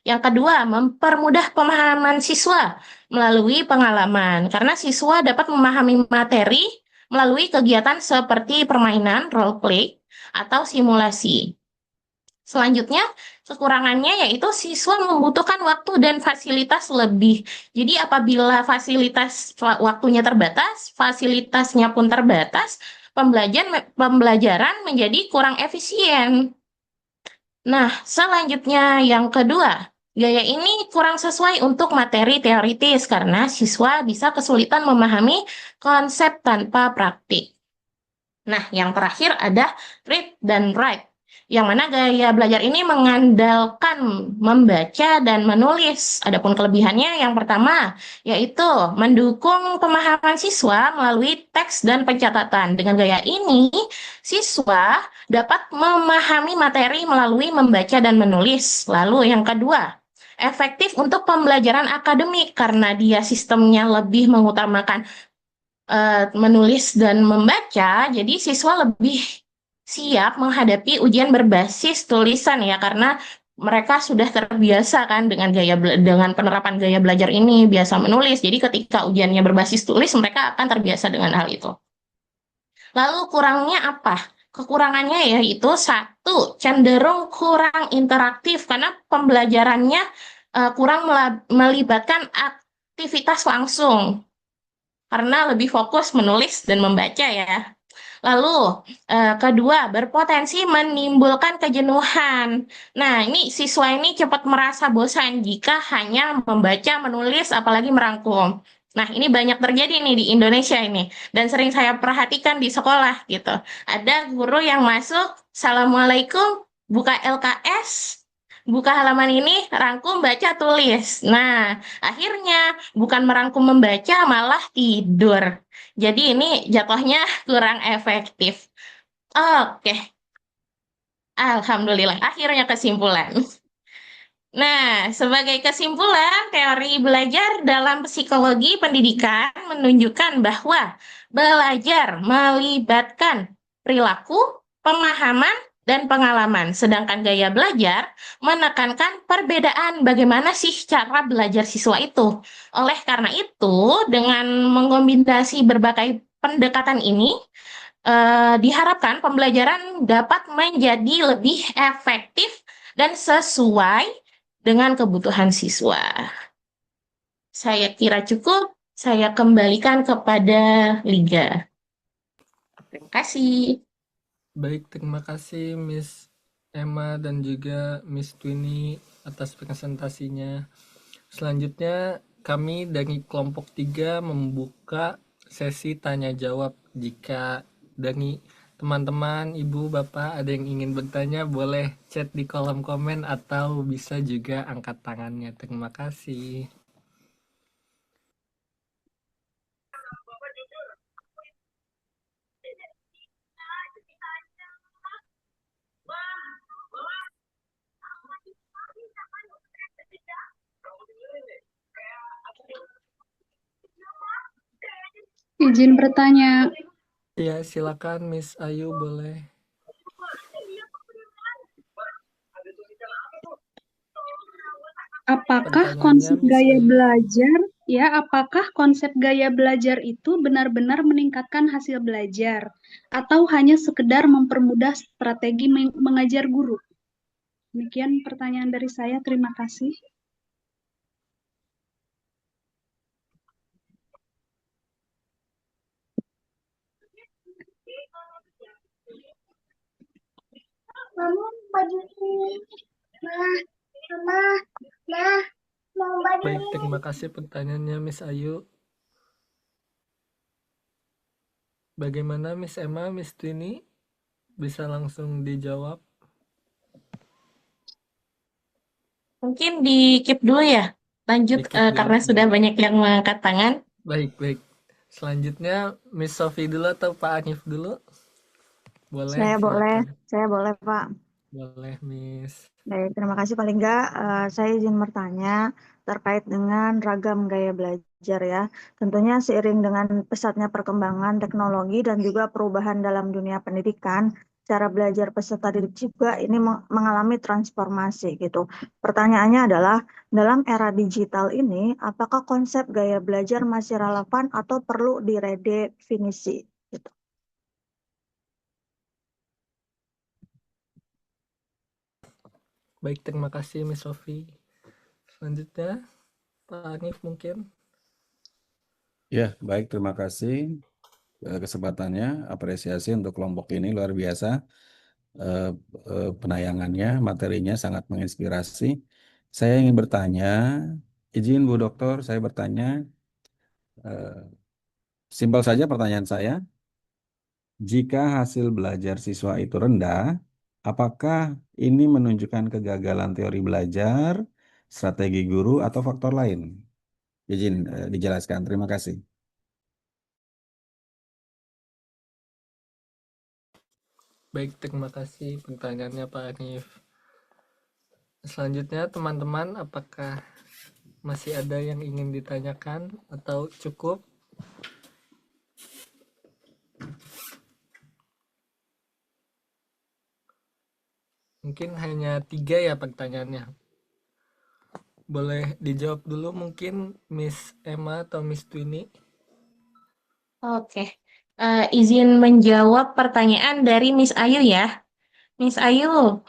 yang kedua, mempermudah pemahaman siswa melalui pengalaman, karena siswa dapat memahami materi melalui kegiatan seperti permainan, role play, atau simulasi. Selanjutnya, kekurangannya yaitu siswa membutuhkan waktu dan fasilitas lebih. Jadi apabila waktunya terbatas, fasilitasnya pun terbatas, pembelajaran menjadi kurang efisien. Nah, selanjutnya yang kedua, gaya ini kurang sesuai untuk materi teoritis karena siswa bisa kesulitan memahami konsep tanpa praktik. Nah, yang terakhir ada read dan write, yang mana gaya belajar ini mengandalkan membaca dan menulis. Adapun kelebihannya yang pertama, yaitu mendukung pemahaman siswa melalui teks dan pencatatan. Dengan gaya ini, siswa dapat memahami materi melalui membaca dan menulis. Lalu yang kedua, efektif untuk pembelajaran akademik karena dia sistemnya lebih mengutamakan menulis dan membaca, jadi siswa lebih siap menghadapi ujian berbasis tulisan ya, karena mereka sudah terbiasa kan dengan penerapan gaya belajar ini, biasa menulis. Jadi ketika ujiannya berbasis tulis, mereka akan terbiasa dengan hal itu. Lalu kurangnya apa? Kekurangannya yaitu satu, cenderung kurang interaktif karena pembelajarannya kurang melibatkan aktivitas langsung, karena lebih fokus menulis dan membaca ya. Lalu kedua, berpotensi menimbulkan kejenuhan. Nah, ini siswa ini cepat merasa bosan jika hanya membaca, menulis, apalagi merangkum. Nah, ini banyak terjadi nih di Indonesia ini, dan sering saya perhatikan di sekolah gitu. Ada guru yang masuk, Assalamualaikum, buka LKS, buka halaman ini, rangkum, baca, tulis. Nah, akhirnya bukan merangkum membaca, malah tidur. Jadi ini jatuhnya kurang efektif. Oke, Alhamdulillah, akhirnya kesimpulan. Nah, sebagai kesimpulan, teori belajar dalam psikologi pendidikan menunjukkan bahwa belajar melibatkan perilaku, pemahaman, dan pengalaman. Sedangkan gaya belajar menekankan perbedaan bagaimana sih cara belajar siswa itu. Oleh karena itu, dengan mengombinasi berbagai pendekatan ini, diharapkan pembelajaran dapat menjadi lebih efektif dan sesuai dengan kebutuhan siswa. Saya kira cukup. Saya kembalikan kepada Liga. Terima kasih. Baik, terima kasih Miss Emma dan juga Miss Twini atas presentasinya. Selanjutnya kami dari kelompok 3 membuka sesi tanya jawab. Jika dari teman-teman, ibu, bapak ada yang ingin bertanya, boleh chat di kolom komen atau bisa juga angkat tangannya. Terima kasih. Izin bertanya, Ya, silakan Miss Ayu, boleh. apakah Pertanyaannya, konsep Miss gaya Ayu. belajar, apakah konsep gaya belajar itu benar-benar meningkatkan hasil belajar atau hanya sekedar mempermudah strategi mengajar guru? Demikian pertanyaan dari saya. Terima kasih. Baik, terima kasih pertanyaannya Miss Ayu. Bagaimana Miss Emma, Miss Twini? Bisa langsung dijawab? Mungkin di keep dulu ya. Lanjut Di keep karena dulu. sudah banyak yang mengangkat tangan. Baik. Selanjutnya Miss Sofi dulu atau Pak Hanif dulu? Boleh, Saya silakan. boleh Pak. Boleh, Miss. Baik, terima kasih. Paling enggak, saya izin bertanya terkait dengan ragam gaya belajar ya. Tentunya seiring dengan pesatnya perkembangan teknologi dan juga perubahan dalam dunia pendidikan, cara belajar peserta didik juga ini mengalami transformasi gitu. Pertanyaannya adalah, dalam era digital ini, apakah konsep gaya belajar masih relevan atau perlu diredefinisi? Gitu. Baik, terima kasih Miss Sofi. Selanjutnya Pak Hanif mungkin. Ya, baik, terima kasih kesempatannya, apresiasi untuk kelompok ini luar biasa. Penayangannya, materinya sangat menginspirasi. Saya ingin bertanya, izin Bu Dokter, saya bertanya, simpel saja pertanyaan saya. Jika hasil belajar siswa itu rendah, apakah ini menunjukkan kegagalan teori belajar, strategi guru, atau faktor lain? Izin dijelaskan. Terima kasih. Baik, terima kasih pertanyaannya Pak Hanif. Selanjutnya teman-teman, apakah masih ada yang ingin ditanyakan atau cukup? Mungkin hanya 3 ya pertanyaannya. Boleh dijawab dulu mungkin Miss Emma atau Miss Twini? Oke. Izin menjawab pertanyaan dari Miss Ayu ya. Miss Ayu,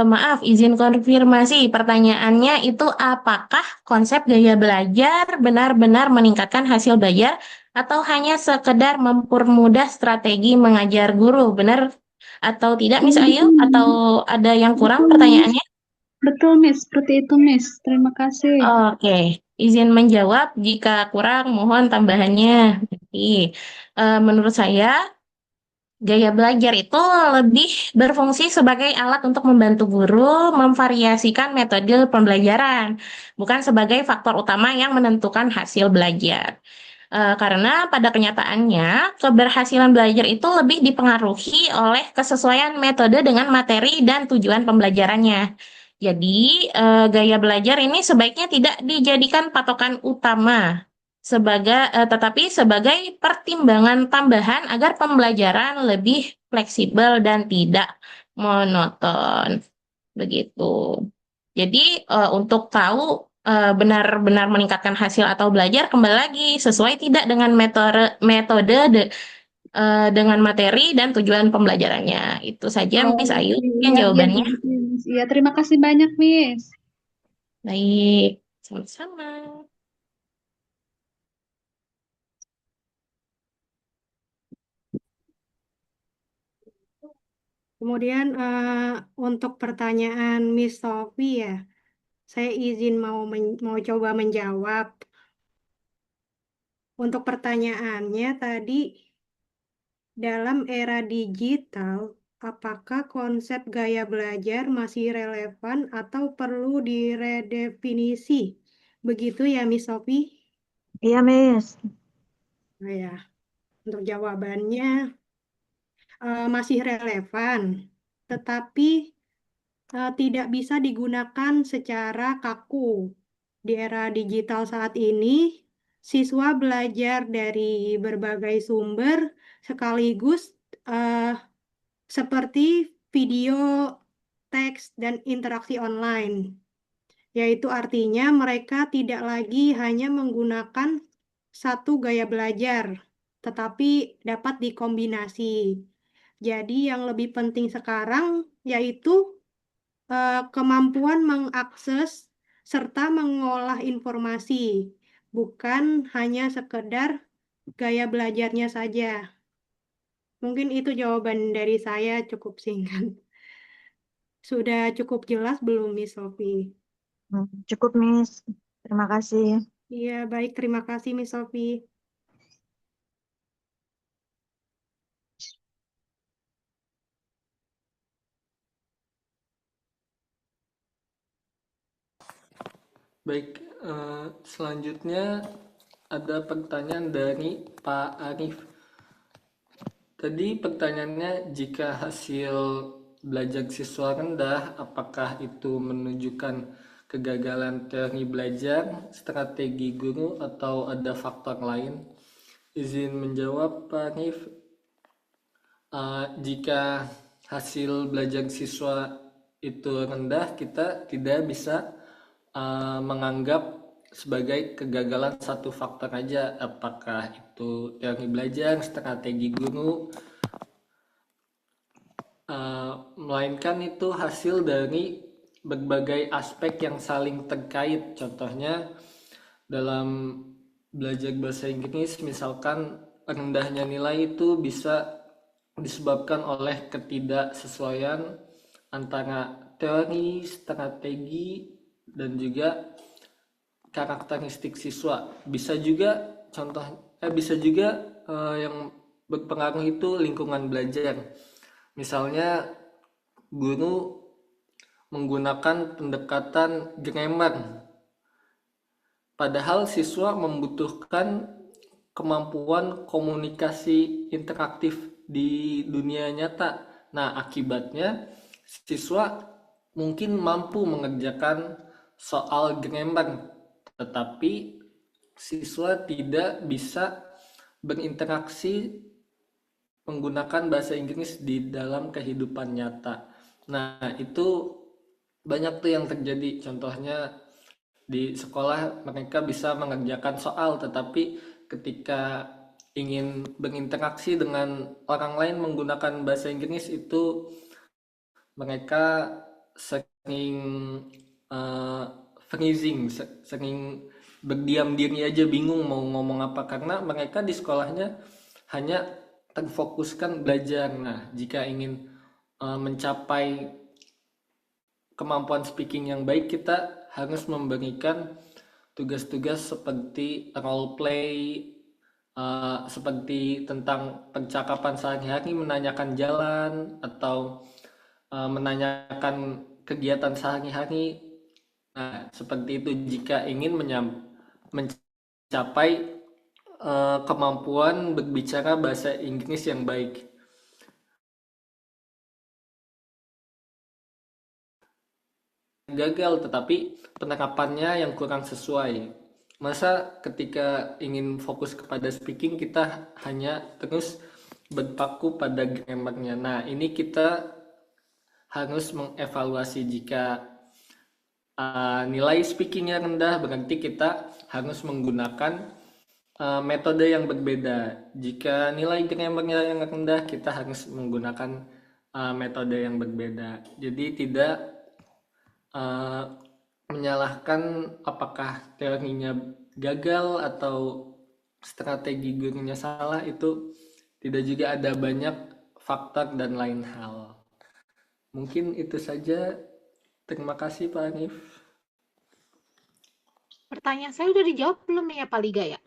maaf, izin konfirmasi pertanyaannya itu apakah konsep gaya belajar benar-benar meningkatkan hasil belajar atau hanya sekedar mempermudah strategi mengajar guru? Benar atau tidak, Miss Ayu? Atau ada yang kurang pertanyaannya? Betul, Miss. Seperti itu, Miss. Terima kasih. Oke, izin menjawab. Jika kurang, mohon tambahannya. Jadi, menurut saya, gaya belajar itu lebih berfungsi sebagai alat untuk membantu guru memvariasikan metode pembelajaran, bukan sebagai faktor utama yang menentukan hasil belajar. Karena pada kenyataannya, keberhasilan belajar itu lebih dipengaruhi oleh kesesuaian metode dengan materi dan tujuan pembelajarannya. Jadi, gaya belajar ini sebaiknya tidak dijadikan patokan utama tetapi sebagai pertimbangan tambahan agar pembelajaran lebih fleksibel dan tidak monoton. Begitu. Jadi untuk tahu benar-benar meningkatkan hasil atau belajar kembali lagi sesuai tidak dengan dengan materi dan tujuan pembelajarannya. Itu saja Oh, Miss Ayu yang iya, iya, jawabannya. begitu, Miss. Iya, terima kasih banyak, Miss. Baik, sama-sama. Kemudian untuk pertanyaan Miss Sophie ya, saya izin mau coba menjawab. Untuk pertanyaannya tadi, dalam era digital, apakah konsep gaya belajar masih relevan atau perlu diredefinisi? Begitu ya, Miss Sophie? Iya, Miss. Nah, ya, untuk jawabannya masih relevan, tetapi tidak bisa digunakan secara kaku. Di era digital saat ini, siswa belajar dari berbagai sumber sekaligus eh, seperti video, teks, dan interaksi online. Yaitu artinya mereka tidak lagi hanya menggunakan satu gaya belajar, tetapi dapat dikombinasi. Jadi yang lebih penting sekarang yaitu kemampuan mengakses serta mengolah informasi, bukan hanya sekedar gaya belajarnya saja. Mungkin itu jawaban dari saya cukup singkat. Sudah cukup jelas belum, Miss Sophie? Cukup, Miss. Terima kasih. Iya, baik. Terima kasih, Miss Sophie. Baik, selanjutnya ada pertanyaan dari Pak Arif. Tadi pertanyaannya, jika hasil belajar siswa rendah, apakah itu menunjukkan kegagalan teori belajar, strategi guru, atau ada faktor lain? Izin menjawab, Pak Arif. Jika hasil belajar siswa itu rendah, kita tidak bisa menganggap sebagai kegagalan satu faktor aja, apakah itu teori belajar, strategi guru, melainkan itu hasil dari berbagai aspek yang saling terkait. Contohnya dalam belajar bahasa Inggris, misalkan rendahnya nilai itu bisa disebabkan oleh ketidaksesuaian antara teori, strategi, dan juga karakteristik siswa. Bisa juga yang berpengaruh itu lingkungan belajar. Misalnya guru menggunakan pendekatan grammar, padahal siswa membutuhkan kemampuan komunikasi interaktif di dunia nyata. Nah, akibatnya siswa mungkin mampu mengerjakan soal grammar, tetapi siswa tidak bisa berinteraksi menggunakan bahasa Inggris di dalam kehidupan nyata. Nah, itu banyak tuh yang terjadi. Contohnya di sekolah mereka bisa mengerjakan soal, tetapi ketika ingin berinteraksi dengan orang lain menggunakan bahasa Inggris itu mereka sering freezing, sering berdiam diri aja, bingung mau ngomong apa, karena mereka di sekolahnya hanya terfokuskan belajar. Nah, jika ingin mencapai kemampuan speaking yang baik, kita harus memberikan tugas-tugas seperti role play, seperti tentang percakapan sehari-hari, menanyakan jalan atau menanyakan kegiatan sehari-hari. Nah, seperti itu jika ingin mencapai kemampuan berbicara bahasa Inggris yang baik. Gagal, tetapi penerapannya yang kurang sesuai. Masa ketika ingin fokus kepada speaking kita hanya terus berpaku pada grammarnya. Nah, ini kita harus mengevaluasi. Jika nilai speakingnya rendah, berarti kita harus menggunakan metode yang berbeda. Jika nilai grammarnya yang rendah, kita harus menggunakan metode yang berbeda. Jadi tidak menyalahkan apakah teorinya gagal atau strategi gurunya salah, itu tidak juga, ada banyak faktor dan lain hal. Mungkin itu saja. Terima kasih Pak Hanif. Pertanyaan saya udah dijawab belum ya Pak Liga ya?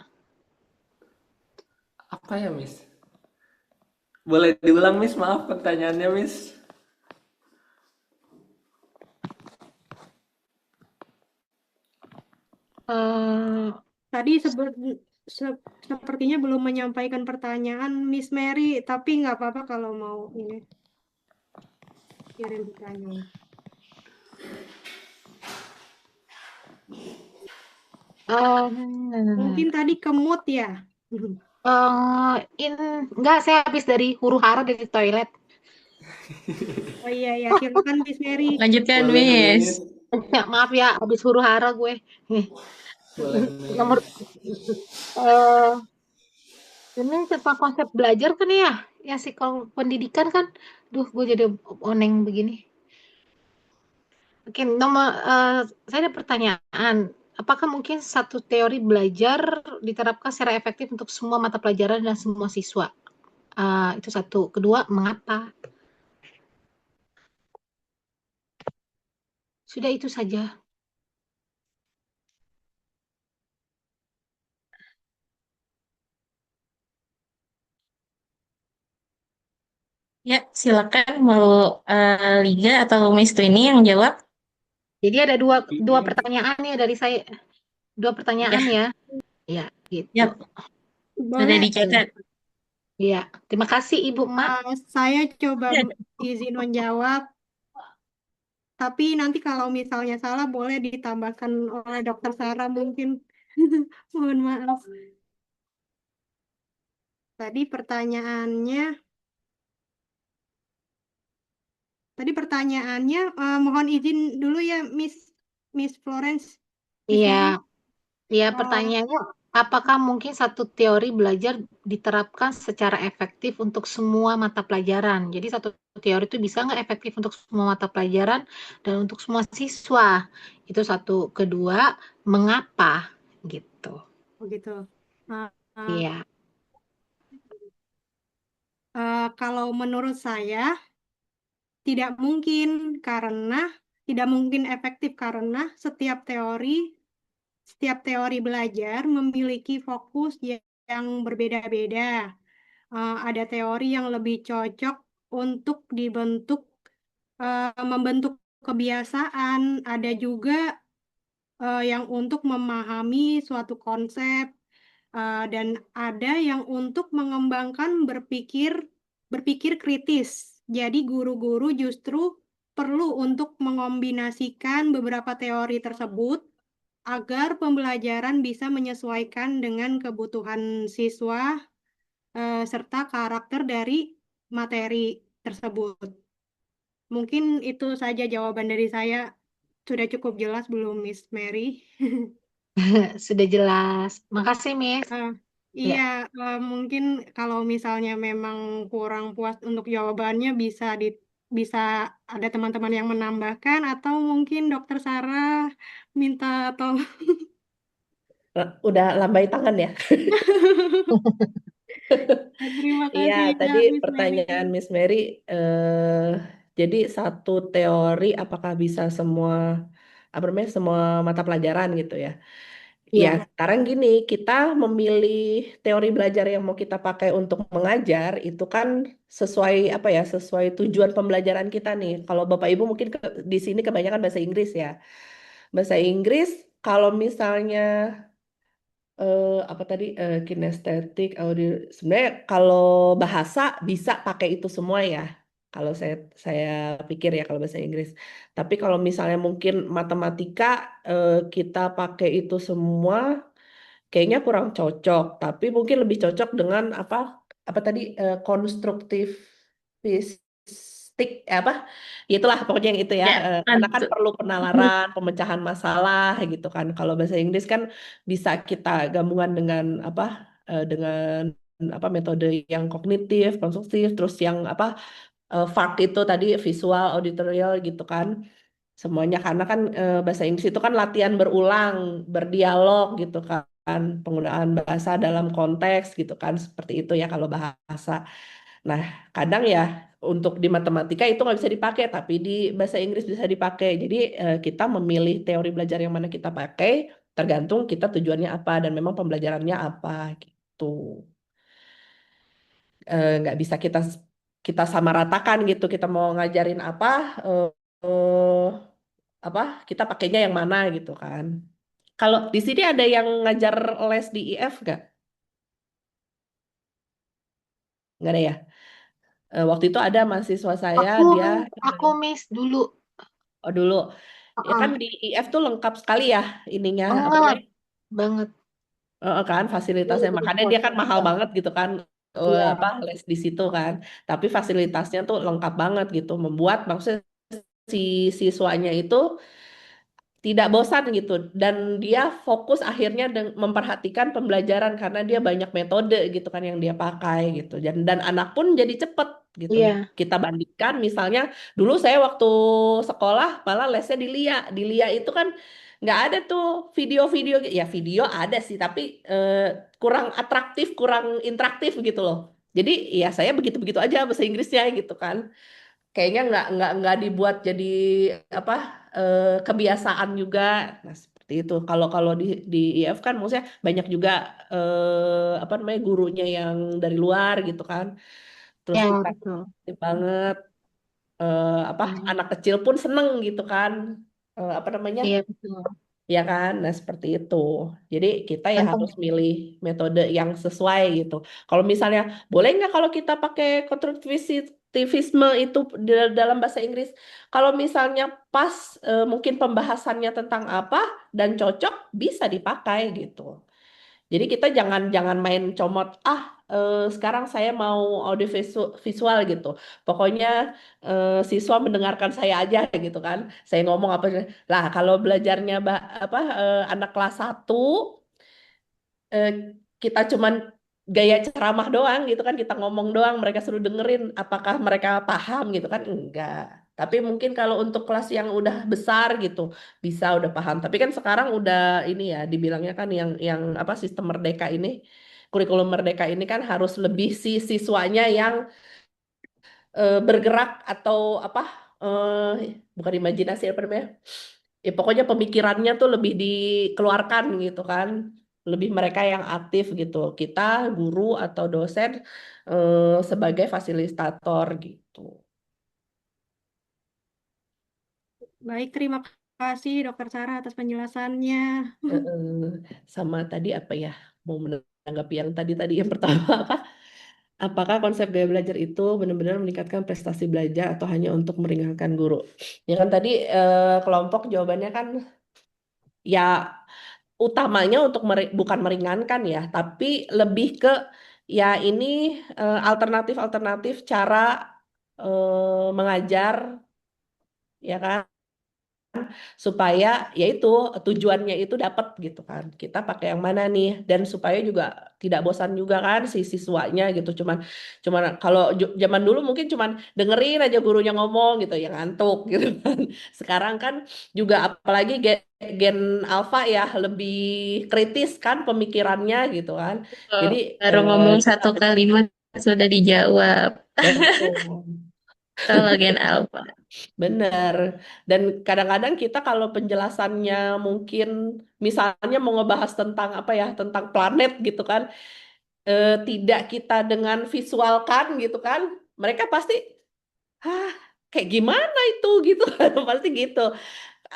Apa ya, Miss? Boleh diulang, Miss? Maaf pertanyaannya, Miss. Tadi sepertinya belum menyampaikan pertanyaan Miss Mary, tapi nggak apa-apa kalau mau ini kirim pertanyaan. Mungkin tadi kemut ya? Enggak, saya habis dari huru hara dari toilet. Oh iya, silakan Miss Mary. Lanjutkan, Boleh, Miss. Ya, maaf ya, habis huru hara gue. Boleh, Nomor ini tentang konsep belajar kan ya? Ya sih, kalau pendidikan kan, gue jadi oneng begini. Oke, saya ada pertanyaan. Apakah mungkin satu teori belajar diterapkan secara efektif untuk semua mata pelajaran dan semua siswa? Itu satu. Kedua, mengapa? Sudah itu saja. Ya, silakan mau Liga atau Miss Twini yang jawab. Jadi ada dua pertanyaan ya dari saya. Dua pertanyaan ya. Ya, gitu. Ya, sudah Boleh. dicatat. Iya, terima kasih Ibu Mak. Saya coba izin menjawab. Tapi nanti kalau misalnya salah boleh ditambahkan oleh Dokter Sarah mungkin. Mohon maaf. Tadi pertanyaannya mohon izin dulu ya Miss Florence. Iya. Iya, pertanyaannya apakah mungkin satu teori belajar diterapkan secara efektif untuk semua mata pelajaran? Jadi satu teori itu bisa nggak efektif untuk semua mata pelajaran dan untuk semua siswa? Itu satu. Kedua, mengapa gitu? Begitu. Iya. Kalau menurut saya tidak mungkin efektif karena setiap teori belajar memiliki fokus yang berbeda-beda. Ada teori yang lebih cocok untuk membentuk kebiasaan, ada juga yang untuk memahami suatu konsep, dan ada yang untuk mengembangkan berpikir kritis. Jadi guru-guru justru perlu untuk mengombinasikan beberapa teori tersebut agar pembelajaran bisa menyesuaikan dengan kebutuhan siswa serta karakter dari materi tersebut. Mungkin itu saja jawaban dari saya. Sudah cukup jelas belum, Miss Mary? Sudah jelas. Makasih, Miss. Iya, mungkin kalau misalnya memang kurang puas untuk jawabannya bisa ada teman-teman yang menambahkan atau mungkin Dokter Sarah minta tolong. Udah lambai tangan ya. Terima Iya, kasih ya, tadi Miss pertanyaan Mary. Miss Mary, jadi satu teori apakah bisa semua mata pelajaran gitu ya? Ya, Iya. sekarang gini, kita memilih teori belajar yang mau kita pakai untuk mengajar itu kan sesuai apa ya, sesuai tujuan pembelajaran kita nih. Kalau Bapak Ibu mungkin di sini kebanyakan bahasa Inggris ya. Bahasa Inggris kalau misalnya apa tadi kinestetik, audio. Sebenarnya kalau bahasa bisa pakai itu semua ya. Kalau saya pikir ya kalau bahasa Inggris. Tapi kalau misalnya mungkin matematika kita pakai itu semua kayaknya kurang cocok, tapi mungkin lebih cocok dengan apa tadi konstruktivistik apa itulah pokoknya yang itu ya. Ya, Karena kan tentu. perlu penalaran, pemecahan masalah gitu kan. Kalau bahasa Inggris kan bisa kita gabungan dengan dengan apa metode yang kognitif, konstruktif, terus yang FARC itu tadi visual, auditorial gitu kan. Semuanya karena kan bahasa Inggris itu kan latihan berulang, berdialog gitu kan, penggunaan bahasa dalam konteks gitu kan, seperti itu ya kalau bahasa. Nah, kadang ya untuk di matematika itu nggak bisa dipakai, tapi di bahasa Inggris bisa dipakai. Jadi kita memilih teori belajar yang mana kita pakai, tergantung kita tujuannya apa dan memang pembelajarannya apa gitu. Nggak bisa kita kita samaratakan gitu. Kita mau ngajarin eh, eh, apa kita pakainya yang mana gitu kan. Kalau di sini ada yang ngajar les di IF nggak? Nggak ada ya. Waktu itu ada mahasiswa saya Aku dia aku miss dulu. oh dulu ya kan Heeh. di IF tuh lengkap sekali ya ininya apa Banget, namanya banget. kan fasilitasnya makanya dia kan mahal banget gitu kan Iya. les di situ kan. Tapi fasilitasnya tuh lengkap banget gitu membuat maksudnya si siswanya itu tidak bosan gitu dan dia fokus akhirnya memperhatikan pembelajaran karena dia banyak metode gitu kan yang dia pakai gitu dan anak pun jadi cepet gitu Iya. kita bandingkan misalnya dulu saya waktu sekolah malah lesnya di LIA itu kan nggak ada tuh video-video ya video ada sih tapi kurang atraktif kurang interaktif gitu loh jadi ya saya begitu-begitu aja bahasa Inggrisnya gitu kan kayaknya nggak dibuat jadi apa kebiasaan juga nah seperti itu kalau kalau di IF kan maksudnya banyak juga apa namanya gurunya yang dari luar gitu kan terus Ya, kita betul. banget Hmm. anak kecil pun seneng gitu kan apa namanya Iya, betul. ya kan? Nah, seperti itu. Jadi kita ya Contoh. harus milih metode yang sesuai gitu. Kalau misalnya, boleh nggak kalau kita pakai konstruktivisme itu dalam bahasa Inggris? Kalau misalnya pas mungkin pembahasannya tentang apa dan cocok, bisa dipakai gitu. Jadi kita jangan jangan main comot, sekarang saya mau audio visual gitu. Pokoknya siswa mendengarkan saya aja gitu kan. Saya ngomong apa lah kalau belajarnya anak kelas 1 eh, kita cuman gaya ceramah doang gitu kan kita ngomong doang mereka suruh dengerin apakah mereka paham gitu kan enggak tapi mungkin kalau untuk kelas yang udah besar gitu bisa udah paham tapi kan sekarang udah ini ya dibilangnya kan yang apa sistem merdeka ini kurikulum merdeka ini kan harus lebih si siswanya yang bergerak atau bukan imajinasi apa namanya ya pokoknya pemikirannya tuh lebih dikeluarkan gitu kan lebih mereka yang aktif gitu kita guru atau dosen sebagai fasilitator gitu. Baik, terima kasih Dokter Sarah atas penjelasannya. Sama tadi apa ya mau menanggapi yang tadi tadi yang pertama apakah konsep gaya belajar itu benar-benar meningkatkan prestasi belajar atau hanya untuk meringankan guru ya kan tadi kelompok jawabannya kan ya utamanya untuk bukan meringankan ya, tapi lebih ke ya ini alternatif-alternatif cara mengajar ya kan supaya yaitu tujuannya itu dapat gitu kan. Kita pakai yang mana nih dan supaya juga tidak bosan juga kan si siswanya gitu. Cuman cuman kalau zaman dulu mungkin cuman dengerin aja gurunya ngomong gitu yang ngantuk gitu kan. Sekarang kan juga apalagi gen alfa ya lebih kritis kan pemikirannya gitu kan. Oh, Jadi baru ngomong kita satu kalimat sudah dijawab. betul. Halogen alfa. Bener. Dan kadang-kadang kita kalau penjelasannya mungkin misalnya mau ngebahas tentang apa ya, tentang planet gitu kan, tidak kita dengan visualkan gitu kan, mereka pasti, hah, kayak gimana itu gitu, pasti gitu.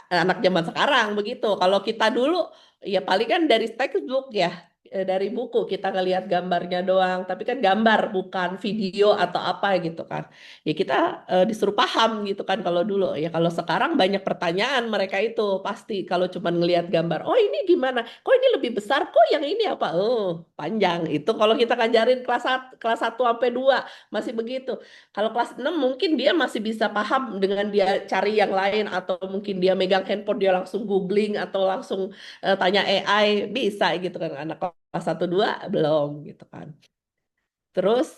Anak zaman sekarang begitu. Kalau kita dulu ya paling kan dari textbook ya, dari buku kita ngelihat gambarnya doang. Tapi kan gambar bukan video atau apa gitu kan. Ya kita disuruh paham gitu kan kalau dulu. Ya kalau sekarang banyak pertanyaan mereka itu pasti kalau cuma ngelihat gambar. Oh ini gimana? Kok ini lebih besar? Kok yang ini apa? Oh panjang. Itu kalau kita ngajarin kelas 1 sampai 2 masih begitu. Kalau kelas 6 mungkin dia masih bisa paham dengan dia cari yang lain atau mungkin dia megang handphone dia langsung googling atau langsung tanya AI bisa gitu kan. Anak kelas 1 2 belum gitu kan. Terus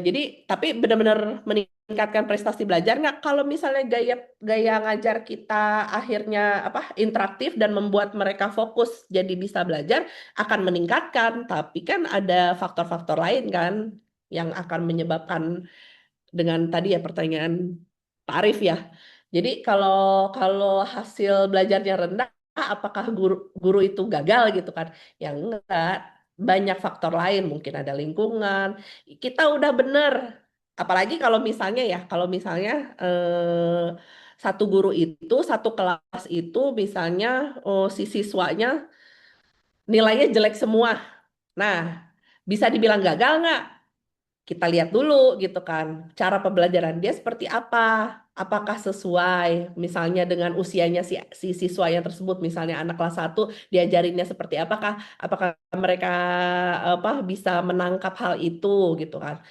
jadi tapi benar-benar meningkatkan prestasi belajar nggak kalau misalnya gaya gaya ngajar kita akhirnya apa interaktif dan membuat mereka fokus jadi bisa belajar akan meningkatkan tapi kan ada faktor-faktor lain kan yang akan menyebabkan dengan tadi ya pertanyaan Pak Arif ya. Jadi kalau kalau hasil belajarnya rendah, apakah guru guru itu gagal gitu kan? Ya enggak, banyak faktor lain, mungkin ada lingkungan. Kita udah bener. Apalagi kalau misalnya ya, kalau misalnya satu guru itu, satu kelas itu misalnya si siswanya nilainya jelek semua. Nah, bisa dibilang gagal nggak? Kita lihat dulu gitu kan, cara pembelajaran dia seperti apa, apakah sesuai misalnya dengan usianya si siswa yang tersebut, misalnya anak kelas 1 diajarinnya seperti apakah mereka apa bisa menangkap hal itu gitu kan.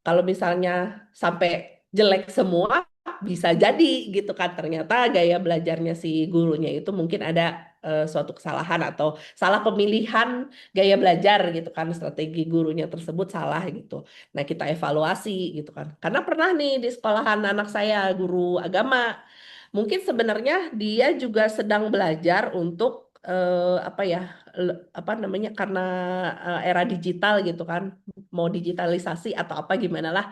Kalau misalnya sampai jelek semua, bisa jadi gitu kan. Ternyata gaya belajarnya si gurunya itu mungkin ada suatu kesalahan atau salah pemilihan gaya belajar gitu kan. Strategi gurunya tersebut salah gitu. Nah, kita evaluasi gitu kan. Karena pernah nih di sekolahan anak saya guru agama. Mungkin sebenarnya dia juga sedang belajar untuk apa ya apa namanya karena era digital gitu kan mau digitalisasi atau apa gimana lah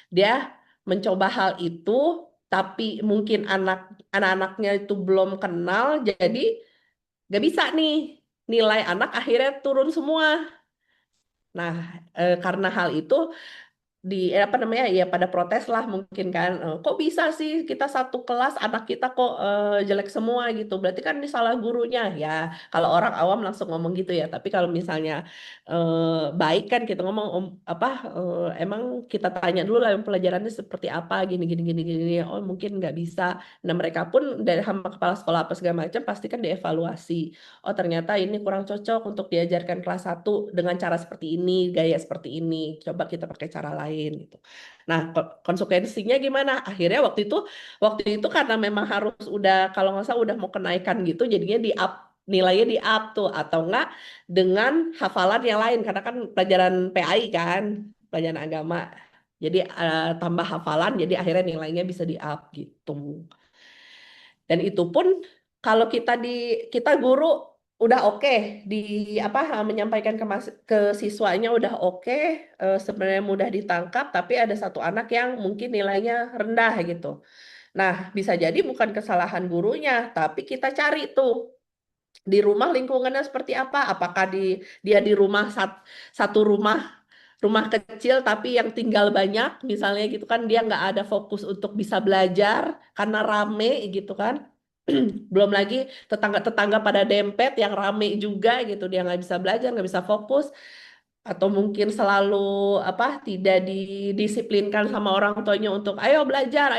dia mencoba hal itu tapi mungkin anak-anaknya itu belum kenal jadi gak bisa nih nilai anak akhirnya turun semua. Nah, karena hal itu apa namanya ya pada protes lah mungkin kan. Kok bisa sih kita satu kelas anak kita kok jelek semua gitu berarti kan ini salah gurunya ya kalau orang awam langsung ngomong gitu ya tapi kalau misalnya baik kan kita ngomong apa emang kita tanya dulu lah pelajarannya seperti apa gini gini gini gini oh mungkin nggak bisa. Nah mereka pun dari sama kepala sekolah apa segala macam pasti kan dievaluasi oh ternyata ini kurang cocok untuk diajarkan kelas 1 dengan cara seperti ini, gaya seperti ini. Coba kita pakai cara lain gitu. Nah, konsekuensinya gimana? Akhirnya waktu itu karena memang harus udah kalau nggak salah udah mau kenaikan gitu, jadinya di up nilainya di up tuh atau enggak dengan hafalan yang lain karena kan pelajaran PAI kan, pelajaran agama. Jadi tambah hafalan jadi akhirnya nilainya bisa di up gitu. Dan itu pun kalau kita guru udah oke di apa menyampaikan ke siswanya udah oke sebenarnya mudah ditangkap tapi ada satu anak yang mungkin nilainya rendah gitu. Nah, bisa jadi bukan kesalahan gurunya, tapi kita cari tuh di rumah lingkungannya seperti apa? Apakah dia di rumah satu rumah kecil tapi yang tinggal banyak misalnya gitu kan dia nggak ada fokus untuk bisa belajar karena rame gitu kan. Belum lagi tetangga-tetangga pada dempet yang rame juga gitu dia nggak bisa belajar nggak bisa fokus atau mungkin selalu apa tidak didisiplinkan sama orang tuanya untuk ayo belajar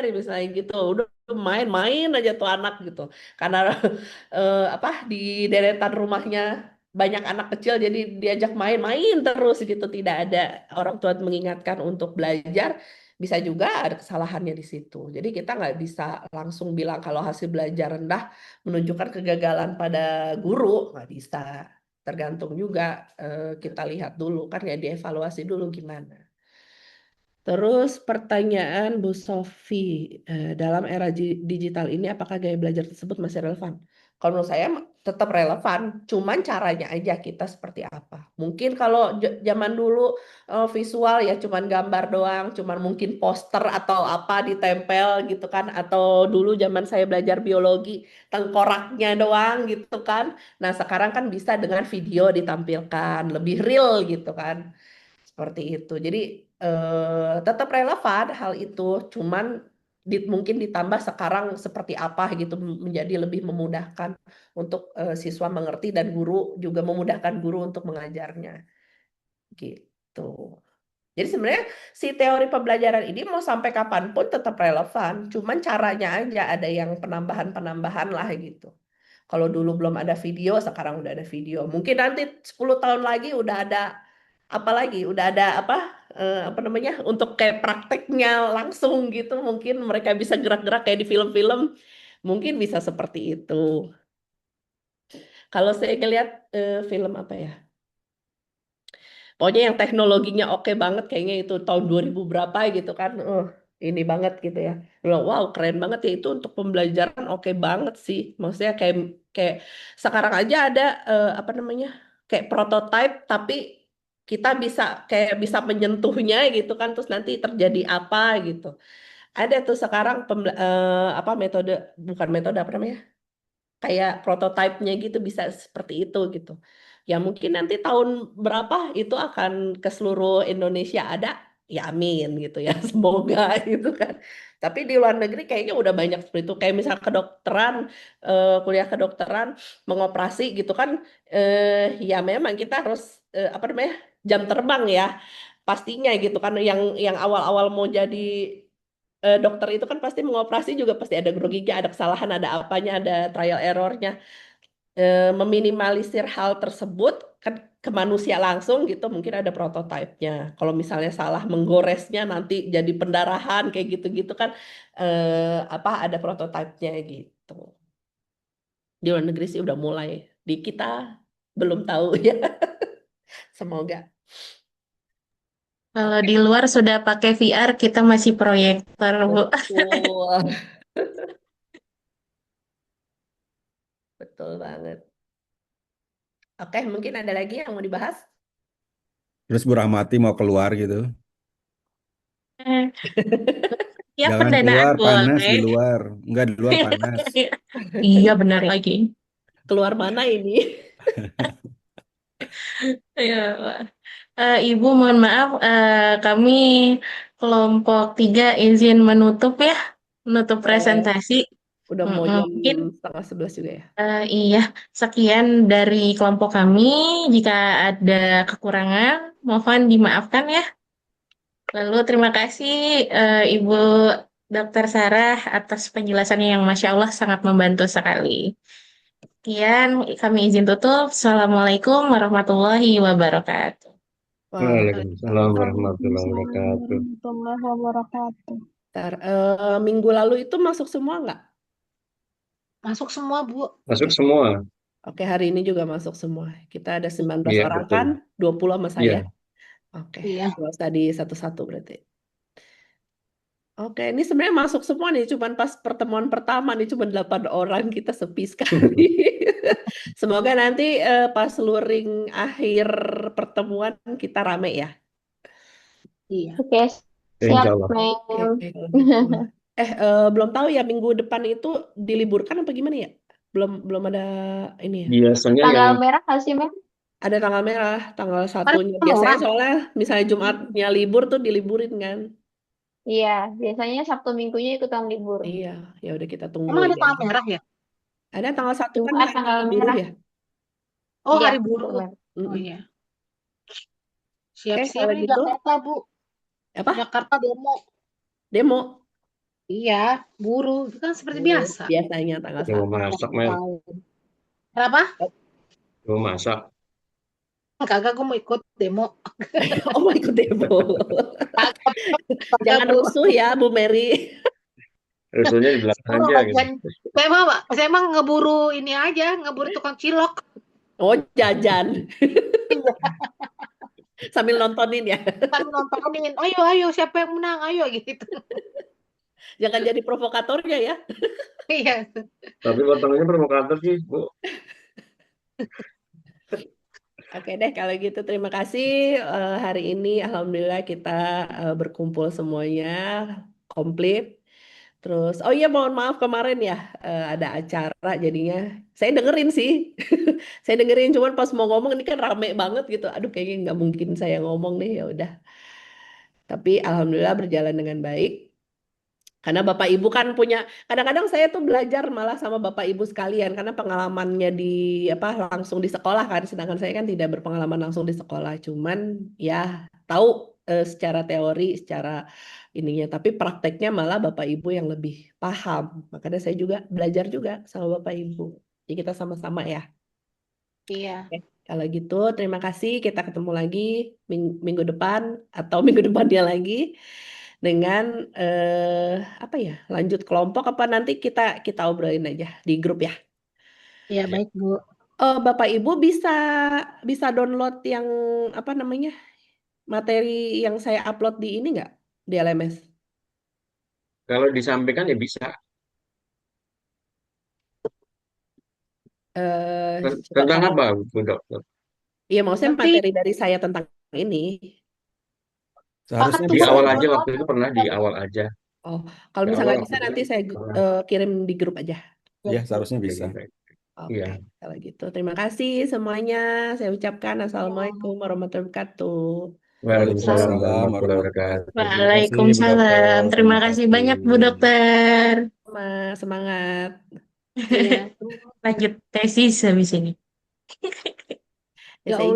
misalnya gitu udah main-main aja tuh anak gitu karena apa di deretan rumahnya banyak anak kecil jadi diajak main-main terus gitu tidak ada orang tua mengingatkan untuk belajar bisa juga ada kesalahannya di situ jadi kita nggak bisa langsung bilang kalau hasil belajar rendah menunjukkan kegagalan pada guru nggak bisa tergantung juga kita lihat dulu kan ya dievaluasi dulu gimana. Terus pertanyaan Bu Sofi, dalam era digital ini apakah gaya belajar tersebut masih relevan? Kalau menurut saya tetap relevan, cuman caranya aja kita seperti apa. Mungkin kalau zaman dulu visual ya cuman gambar doang, cuman mungkin poster atau apa ditempel gitu kan, atau dulu zaman saya belajar biologi tengkoraknya doang gitu kan. Nah, sekarang kan bisa dengan video ditampilkan, lebih real gitu kan. Seperti itu. Jadi tetap relevan hal itu, cuman mungkin ditambah sekarang seperti apa gitu menjadi lebih memudahkan untuk siswa mengerti dan guru juga memudahkan guru untuk mengajarnya gitu. Jadi sebenarnya si teori pembelajaran ini mau sampai kapanpun tetap relevan, cuman caranya aja ada yang penambahan-penambahan lah gitu. Kalau dulu belum ada video, sekarang udah ada video. Mungkin nanti 10 tahun lagi udah ada apa lagi? Udah ada apa namanya? Untuk kayak prakteknya langsung gitu, mungkin mereka bisa gerak-gerak kayak di film-film. Mungkin bisa seperti itu. Kalau saya ngeliat film apa ya? Pokoknya yang teknologinya oke banget kayaknya itu tahun 2000 berapa gitu kan. Ini banget gitu ya. Wow, keren banget ya itu untuk pembelajaran oke banget sih. Maksudnya kayak kayak sekarang aja ada apa namanya? Kayak prototype tapi kita bisa kayak bisa menyentuhnya gitu kan terus nanti terjadi apa gitu. Ada tuh sekarang apa metode bukan metode apa namanya? Kayak prototipenya gitu bisa seperti itu gitu. Ya mungkin nanti tahun berapa itu akan ke seluruh Indonesia ada, ya amin gitu ya, semoga gitu kan. Tapi di luar negeri kayaknya udah banyak seperti itu. Kayak misal kedokteran, kuliah kedokteran, mengoperasi gitu kan, ya memang kita harus apa namanya jam terbang ya pastinya gitu kan. Yang awal-awal mau jadi dokter itu kan pasti mengoperasi juga pasti ada groginya, ada kesalahan, ada apanya, ada trial errornya. Meminimalisir hal tersebut ke manusia langsung gitu mungkin ada prototipenya. Kalau misalnya salah menggoresnya nanti jadi pendarahan kayak gitu-gitu kan apa ada prototipenya gitu. Di luar negeri sih udah mulai. Di kita belum tahu ya. Semoga. Kalau di luar sudah pakai VR, kita masih proyektor, Bu. Betul. Betul banget. Oke, mungkin ada lagi yang mau dibahas? Terus Bu Rahmati mau keluar gitu. Ya, Jangan pendanaan keluar, panas boleh. di luar. Enggak, di luar panas. Iya, benar lagi. Keluar mana ini? Ya, Ibu, mohon maaf, kami kelompok 3 izin menutup ya, menutup presentasi. Udah mau jam Mungkin 10:30 juga ya. iya, sekian dari kelompok kami. Jika ada kekurangan, mohon dimaafkan ya. Lalu terima kasih Ibu Dr. Sarah atas penjelasannya yang Masya Allah sangat membantu sekali. Sekian, kami izin tutup. Assalamualaikum warahmatullahi wabarakatuh. Waalaikumsalam warahmatullahi Waalaikumsalam wabarakatuh. warahmatullahi wabarakatuh. Minggu lalu itu masuk semua nggak? Masuk semua, Bu. Masuk semua. Oke, hari ini juga masuk semua. Kita ada 19 Iya, orang betul. kan? 20 sama saya. Iya. Oke, Iya. nggak usah di satu-satu berarti. Oke, ini sebenarnya masuk semua nih, cuman pas pertemuan pertama nih, cuma 8 orang, kita sepi sekali. Semoga nanti pas luring akhir pertemuan kita rame ya. Iya. Oke, Insya siap, Allah. Mel. Oke, kalau gitu. Belum tahu ya minggu depan itu diliburkan apa gimana ya? Belum ada ini ya. Biasanya Tanggal yang merah nggak sih, Mel? Ada tanggal merah, tanggal Ada satunya. Biasanya orang. soalnya misalnya Jumatnya libur tuh diliburin kan. Iya, biasanya Sabtu Minggunya ikutan libur. Iya, ya udah kita tunggu Emang ada ya. tanggal merah ya? Ada tanggal 1 kan Jumat hari tanggal buruh merah. ya. Oh, Iya, hari betul, buruh. Mel. Oh Mm-mm. iya. Oke, Siap-siap kalau nih gitu Jakarta, Bu. apa? Jakarta demo. Demo. Iya, buruh. Itu kan seperti Oh, biasa. biasanya tanggal mau 1. masak, Mel. Kenapa? Mau masak. Kagak, gue mau ikut demo. Oh, mau ikut demo. Kagak, Jangan Bu. rusuh ya, Bu Mary. Rusuhnya di belakang Oh, aja gitu. saya emang ngeburu ini aja, ngeburu tukang cilok. Oh, jajan. Sambil nontonin ya. Sambil nontonin, ayo, siapa yang menang, ayo gitu. Jangan jadi provokatornya ya. Iya. Tapi potongannya provokator sih, Bu. Oke deh, kalau gitu terima kasih. Hari ini alhamdulillah kita berkumpul semuanya komplit. Terus, oh iya mohon maaf kemarin ya ada acara jadinya. Saya dengerin sih, saya dengerin cuman pas mau ngomong ini kan rame banget gitu. Aduh kayaknya nggak mungkin saya ngomong nih ya udah. Tapi alhamdulillah berjalan dengan baik. Karena Bapak Ibu kan punya, kadang-kadang saya tuh belajar malah sama Bapak Ibu sekalian karena pengalamannya di apa langsung di sekolah kan, sedangkan saya kan tidak berpengalaman langsung di sekolah, cuman ya tahu secara teori, secara ininya, tapi prakteknya malah Bapak Ibu yang lebih paham. Makanya saya juga belajar juga sama Bapak Ibu. Jadi kita sama-sama ya. Iya. Oke, kalau gitu terima kasih. Kita ketemu lagi minggu depan atau minggu depannya lagi dengan apa ya? Lanjut kelompok apa nanti kita kita obrolin aja di grup ya. Iya, baik, Bu. Bapak Ibu bisa bisa download yang apa namanya? Materi yang saya upload di ini nggak? Di LMS. Kalau disampaikan ya bisa. Coba Tentang kalau apa, Bu Dokter? iya maksudnya Nanti materi dari saya tentang ini. Seharusnya Di bisa. awal aja waktu itu pernah di awal aja. Oh, kalau Di misalnya awal nggak waktu bisa itu nanti saya pernah. kirim di grup aja. Ya, seharusnya Oke, bisa. baik. Iya. Oke, kalau gitu terima kasih semuanya. Saya ucapkan Assalamualaikum warahmatullahi wabarakatuh. Waalaikumsalam Waalaikumsalam warahmatullahi warahmatullahi wabarakatuh. wabarakatuh. Terima kasih, Bu Dokter. Waalaikumsalam. Terima Terima kasih kasih. banyak, Bu Dokter. Semangat. iya. Lanjut tesis habis ini. Ya, Ya saya Allah.